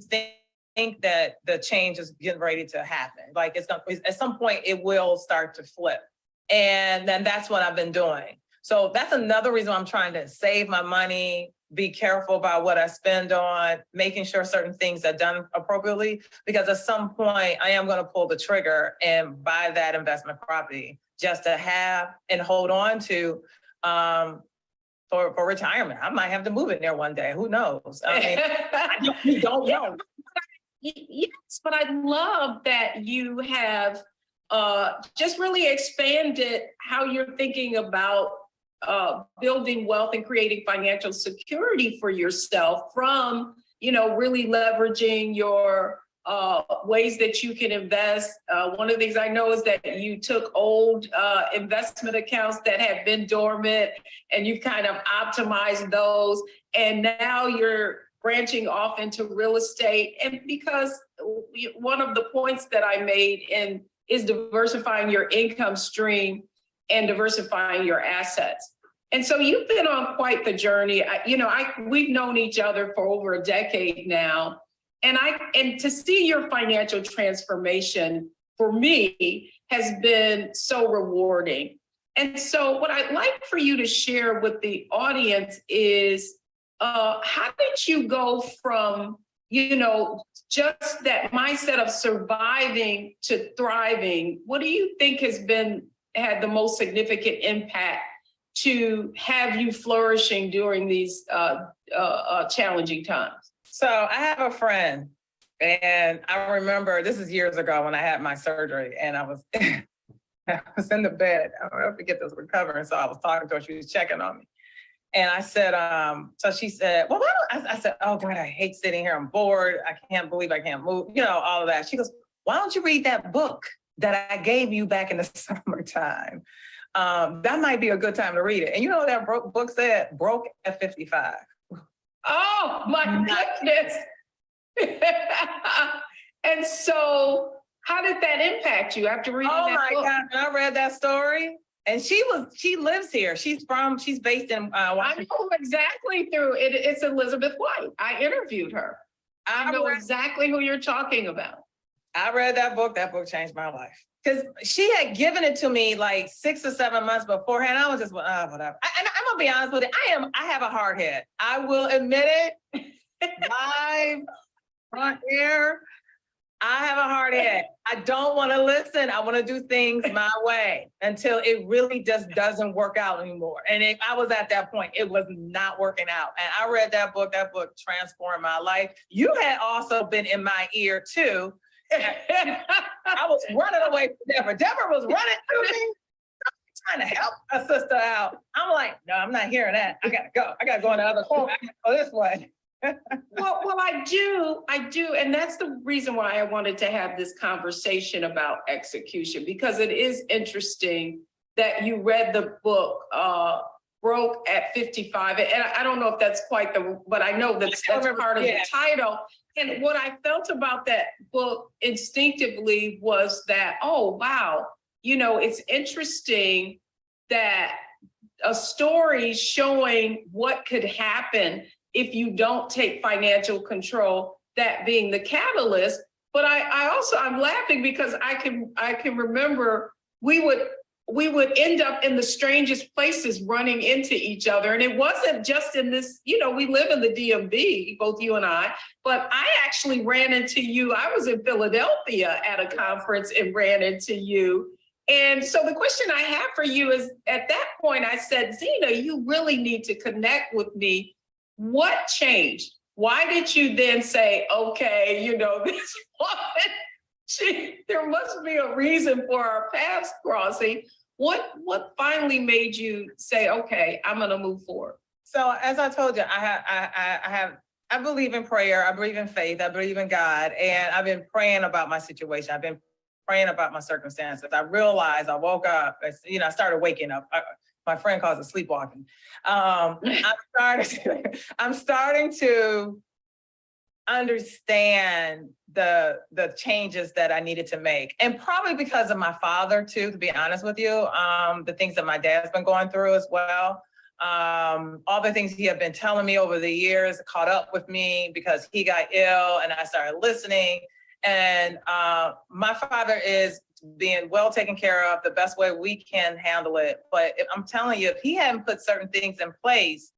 Speaker 3: think that the change is getting ready to happen. At some point it will start to flip. And then that's what I've been doing. So that's another reason I'm trying to save my money, be careful about what I spend on, making sure certain things are done appropriately, because at some point I am going to pull the trigger and buy that investment property just to have and hold on to for retirement. I might have to move it there one day. Who knows? You don't know.
Speaker 2: Yes, but I love that you have just really expanded how you're thinking about building wealth and creating financial security for yourself from, really leveraging your ways that you can invest. One of the things I know is that you took old investment accounts that had been dormant and you've kind of optimized those.
Speaker 1: and now you're branching off into real estate. And because one of the points that I made is diversifying your income stream and diversifying your assets. And so you've been on quite the journey. We've known each other for over a decade now. And to see your financial transformation for me has been so rewarding. And so what I'd like for you to share with the audience is, how did you go from, just that mindset of surviving to thriving? What do you think had the most significant impact to have you flourishing during these challenging times?
Speaker 3: So I have a friend, and I remember this is years ago when I had my surgery, and I was I was in the bed. I'll never forget this, recovering. So I was talking to her. She was checking on me. And I said, so she said, well, I said, oh God, I hate sitting here. I'm bored. I can't believe I can't move, all of that. She goes, why don't you read that book that I gave you back in the summertime? That might be a good time to read it. And you know what that book said? Broke at 55.
Speaker 1: Oh my goodness. And so how did that impact you after reading that book?
Speaker 3: Oh my God, when I read that story, and she lives here. She's based in Washington.
Speaker 1: I know exactly it's Elizabeth White. I interviewed her. I know exactly who you're talking about.
Speaker 3: I read that book. That book changed my life. Because she had given it to me like 6 or 7 months beforehand. I was just, whatever. And I'm gonna be honest with you. I have a hard head. I will admit it. Live, front air. I have a hard head. I don't want to listen. I want to do things my way until it really just doesn't work out anymore. And I was at that point, it was not working out. And I read that book. That book transformed my life. You had also been in my ear too. I was running away from Deborah. Deborah was running to me, trying to help a sister out. I'm like, no, I'm not hearing that. I gotta go. I gotta go in the other corner. I gotta go this way.
Speaker 1: Well, I do. And that's the reason why I wanted to have this conversation about execution, because it is interesting that you read the book, Broke at 55. And I don't know if that's quite but I know that's part of the title. And what I felt about that book instinctively was that, oh, wow, it's interesting that a story showing what could happen if you don't take financial control, that being the catalyst. But I'm laughing because I can remember we would end up in the strangest places running into each other. And it wasn't just in this, we live in the DMV, both you and I, but I actually ran into you. I was in Philadelphia at a conference and ran into you. And so the question I have for you is, at that point, I said, Zena, you really need to connect with me. What changed? Why did you then say, okay, this woman, there must be a reason for our paths crossing. What finally made you say, okay, I'm going to move forward?
Speaker 3: So as I told you, I believe in prayer. I believe in faith. I believe in God. And I've been praying about my situation. I've been praying about my circumstances. I realized I woke up, I started waking up. My friend calls it sleepwalking. I'm starting to understand the changes that I needed to make. And probably because of my father too, to be honest with you, the things that my dad's been going through as well. All the things he had been telling me over the years caught up with me because he got ill and I started listening. And my father is being well taken care of the best way we can handle it. But I'm telling you, if he hadn't put certain things in place,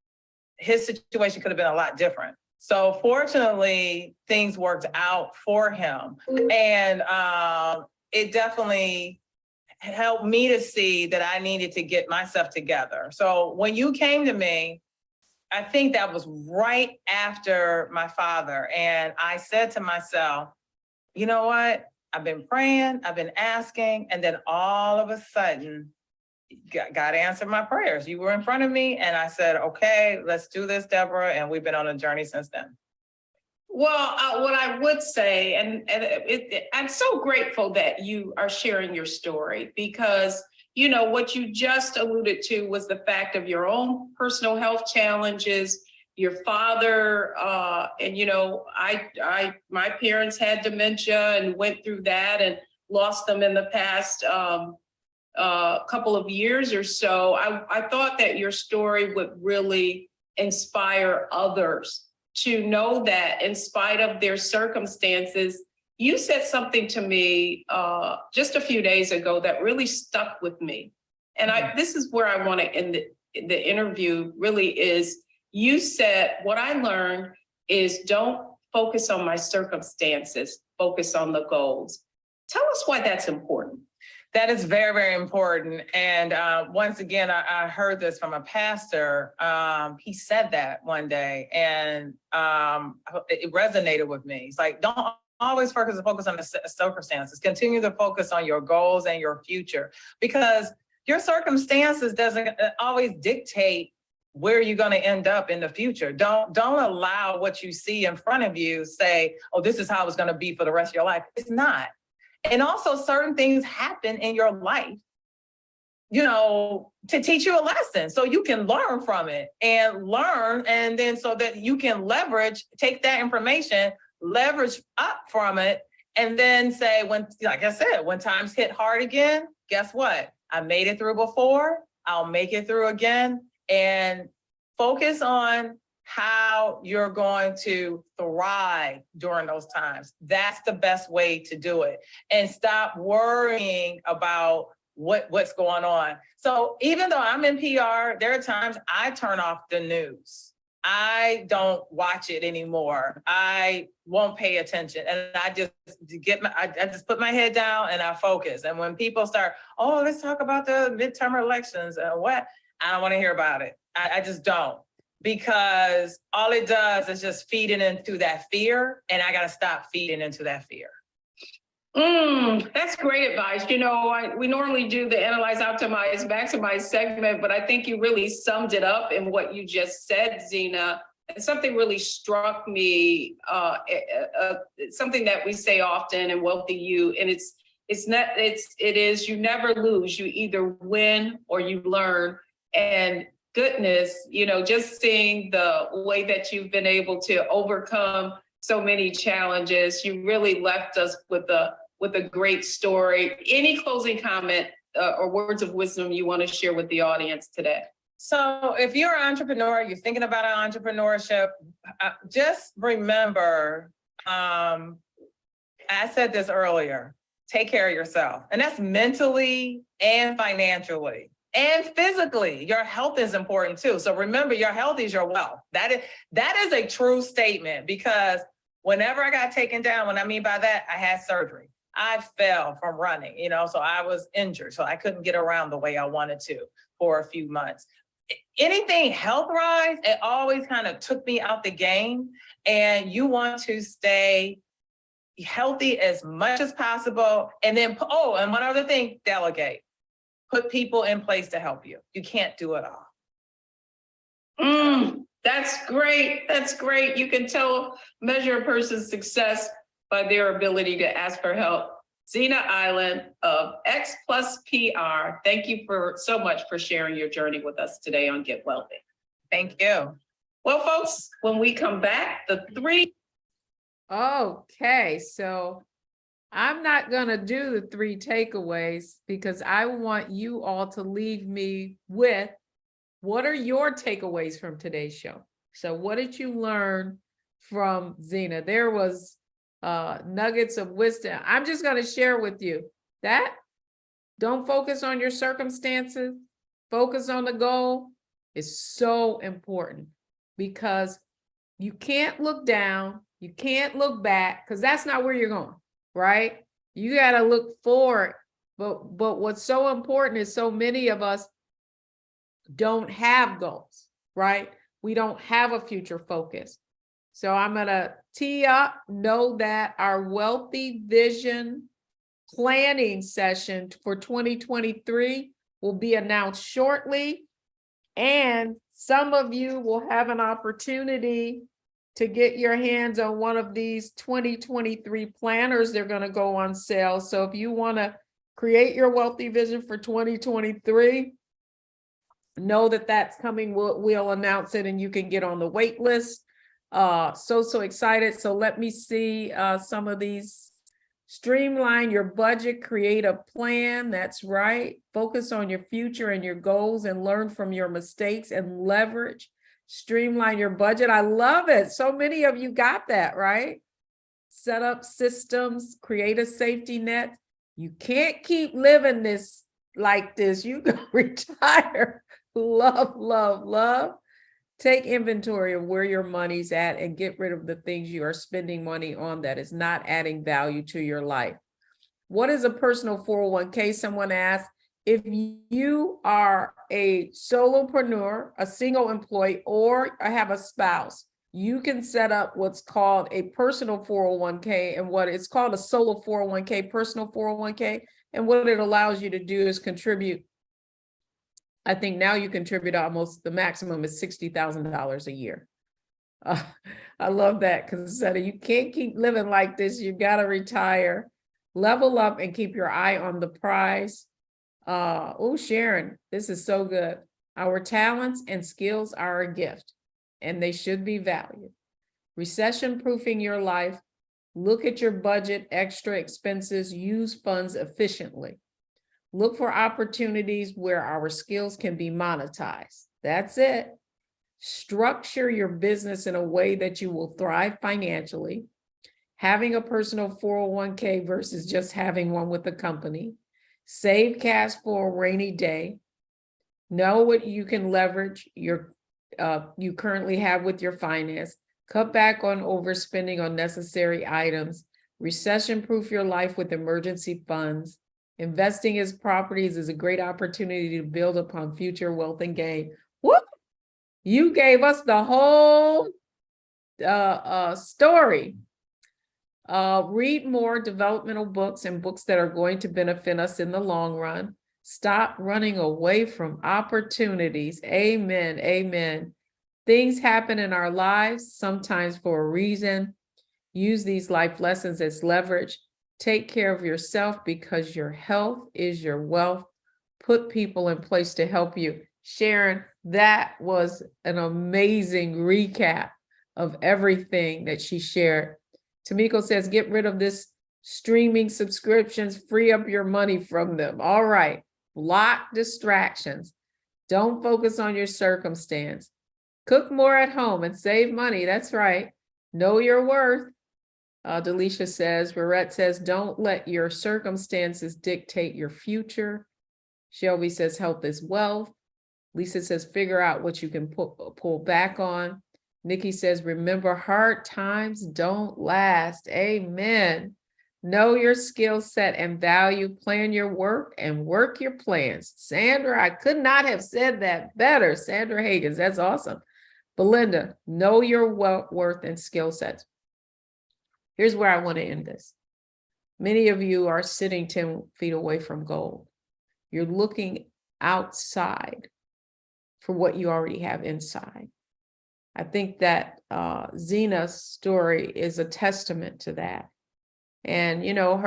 Speaker 3: his situation could have been a lot different. So fortunately, things worked out for him. And it definitely helped me to see that I needed to get myself together. So when you came to me, I think that was right after my father. And I said to myself, you know what? I've been praying, I've been asking, and then all of a sudden, God answered my prayers. You were in front of me, and I said, okay, let's do this, Deborah, and we've been on a journey since then.
Speaker 1: Well, what I would say, and I'm so grateful that you are sharing your story, because, what you just alluded to was the fact of your own personal health challenges,
Speaker 2: your father, and my parents had dementia and went through that and lost them in the past couple of years or so. I thought that your story would really inspire others to know that in spite of their circumstances. You said something to me just a few days ago that really stuck with me. And this is where I want to end the interview, really is, you said, what I learned is don't focus on my circumstances, focus on the goals. Tell us why that's important.
Speaker 3: That is very, very important. And once again, I heard this from a pastor. He said that one day, and it resonated with me. It's like, don't always focus on the circumstances. Continue to focus on your goals and your future, because your circumstances doesn't always dictate where you're going to end up in the future. Don't allow what you see in front of you say, oh, this is how it's going to be for the rest of your life. It's not. And also, certain things happen in your life, to teach you a lesson so you can learn from it and learn. And then so that you can take that information, leverage up from it, and then say, like I said, when times hit hard again, guess what? I made it through before, I'll make it through again. And focus on how you're going to thrive during those times. That's the best way to do it. And stop worrying about what's going on. So even though I'm in PR, there are times I turn off the news. I don't watch it anymore. I won't pay attention. And I just put my head down and I focus. And when people start, oh, let's talk about the midterm elections and what, I don't want to hear about it. I just don't. Because all it does is just feeding into that fear, and I got to stop feeding into that fear.
Speaker 2: That's great advice. We normally do the analyze, optimize, maximize segment, but I think you really summed it up in what you just said, Zena. And something really struck me, something that we say often in WealthyU, and it is you never lose. You either win or you learn. And goodness, just seeing the way that you've been able to overcome so many challenges, you really left us with a great story. Any closing comment or words of wisdom you want to share with the audience today?
Speaker 3: So if you're an entrepreneur, you're thinking about entrepreneurship, just remember, I said this earlier, take care of yourself. And that's mentally and financially. And physically, your health is important too. So remember, your health is your wealth. That is a true statement, because whenever I got taken down, what I mean by that, I had surgery. I fell from running, so I was injured. So I couldn't get around the way I wanted to for a few months. Anything health-wise, it always kind of took me out the game. And you want to stay healthy as much as possible. And then, and one other thing, delegate. Put people in place to help you. You can't do it all.
Speaker 2: That's great. That's great. You can measure a person's success by their ability to ask for help. Zena Island of X Plus PR, thank you so much for sharing your journey with us today on Get Wealthy.
Speaker 3: Thank you.
Speaker 2: Well, folks, when we come back, the three.
Speaker 1: Okay, so I'm not going to do the 3 takeaways, because I want you all to leave me with, what are your takeaways from today's show? So what did you learn from Zena? There was nuggets of wisdom. I'm just going to share with you that don't focus on your circumstances, focus on the goal is so important, because you can't look down, you can't look back, because that's not where you're going. Right? You got to look forward. But what's so important is so many of us don't have goals, right? We don't have a future focus. So I'm going to tee up, know that our Wealthy Vision planning session for 2023 will be announced shortly. And some of you will have an opportunity to get your hands on one of these 2023 planners. They're going to go on sale. So if you want to create your wealthy vision for 2023, know that that's coming. We'll announce it and you can get on the wait list. So excited. So let me see some of these. Streamline your budget, create a plan. That's right. Focus on your future and your goals and learn from your mistakes and leverage. Streamline your budget. I love it. So many of you got that, right? Set up systems, create a safety net. You can't keep living this like this. You can retire. Love, love, love. Take inventory of where your money's at and get rid of the things you are spending money on that is not adding value to your life. What is a personal 401k? Someone asked. If you are a solopreneur, a single employee, or have a spouse, you can set up what's called a personal 401k, and what it's called a solo 401k, personal 401k. And what it allows you to do is contribute. I think now you contribute almost, the maximum is $60,000 a year. I love that, because you can't keep living like this. You got to retire, level up, and keep your eye on the prize. Oh, Sharon, this is so good. Our talents and skills are a gift, and they should be valued. Recession proofing your life. Look at your budget, extra expenses, use funds efficiently. Look for opportunities where our skills can be monetized. That's it. Structure your business in a way that you will thrive financially. Having a personal 401k versus just having one with the company. Save cash for a rainy day. Know what you can leverage you currently have with your finance. Cut back on overspending on necessary items. Recession-proof your life with emergency funds. Investing in properties is a great opportunity to build upon future wealth and gain. Whoop! You gave us the whole story. Read more developmental books and books that are going to benefit us in the long run. Stop running away from opportunities. Amen. Amen. Things happen in our lives, sometimes for a reason. Use these life lessons as leverage. Take care of yourself, because your health is your wealth. Put people in place to help you. Sharon, that was an amazing recap of everything that she shared. Tamiko says, get rid of this streaming subscriptions, free up your money from them. All right, block distractions. Don't focus on your circumstance. Cook more at home and save money. That's right. Know your worth. Delisha says, Barrett says, don't let your circumstances dictate your future. Shelby says, health is wealth. Lisa says, figure out what you can pull back on. Nikki says, remember, hard times don't last. Amen. Know your skill set and value, plan your work and work your plans. Sandra, I could not have said that better. Sandra Higgins, that's awesome. Belinda, know your worth and skill sets. Here's where I want to end this. Many of you are sitting 10 feet away from gold. You're looking outside for what you already have inside. I think that Zena's story is a testament to that. And, you know,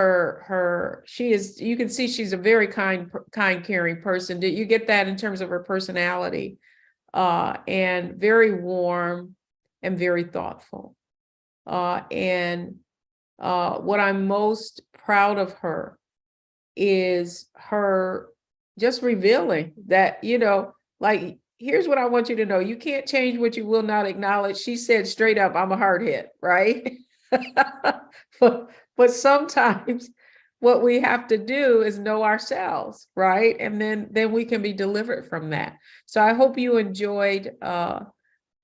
Speaker 1: she is, you can see she's a very kind, caring person. Did you get that in terms of her personality? And very warm and very thoughtful. And what I'm most proud of her is her just revealing that, you know, like, here's what I want you to know. You can't change what you will not acknowledge. She said straight up, I'm a hardhead, right? But sometimes what we have to do is know ourselves, right? And then we can be delivered from that. So I hope you enjoyed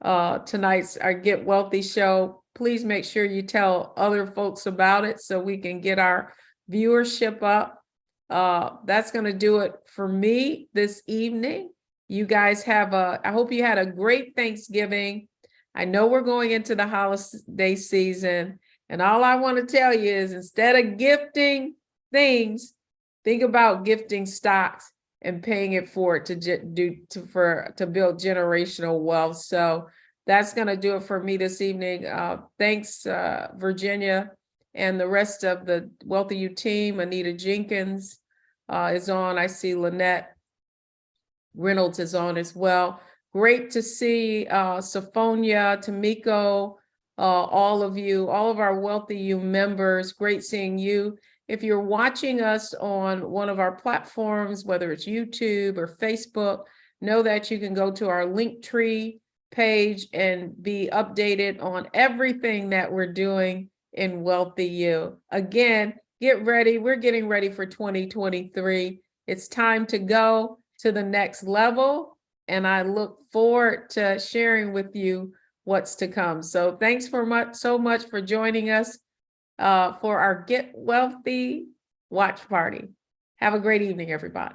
Speaker 1: tonight's our Get Wealthy show. Please make sure you tell other folks about it so we can get our viewership up. That's going to do it for me this evening. You guys I hope you had a great Thanksgiving. I know we're going into the holiday season, and all I want to tell you is, instead of gifting things, think about gifting stocks and paying it forward to build generational wealth. So that's going to do it for me this evening. Thanks, Virginia, and the rest of the WealthyU team. Anita Jenkins is on. I see Lynette Reynolds is on as well. Great to see Sophonia, Tamiko, all of you, all of our WealthyU members. Great seeing you. If you're watching us on one of our platforms, whether it's YouTube or Facebook, know that you can go to our Linktree page and be updated on everything that we're doing in WealthyU. Again, get ready. We're getting ready for 2023. It's time to go to the next level, and I look forward to sharing with you what's to come. So thanks so much for joining us for our Get Wealthy watch party. Have a great evening, everybody.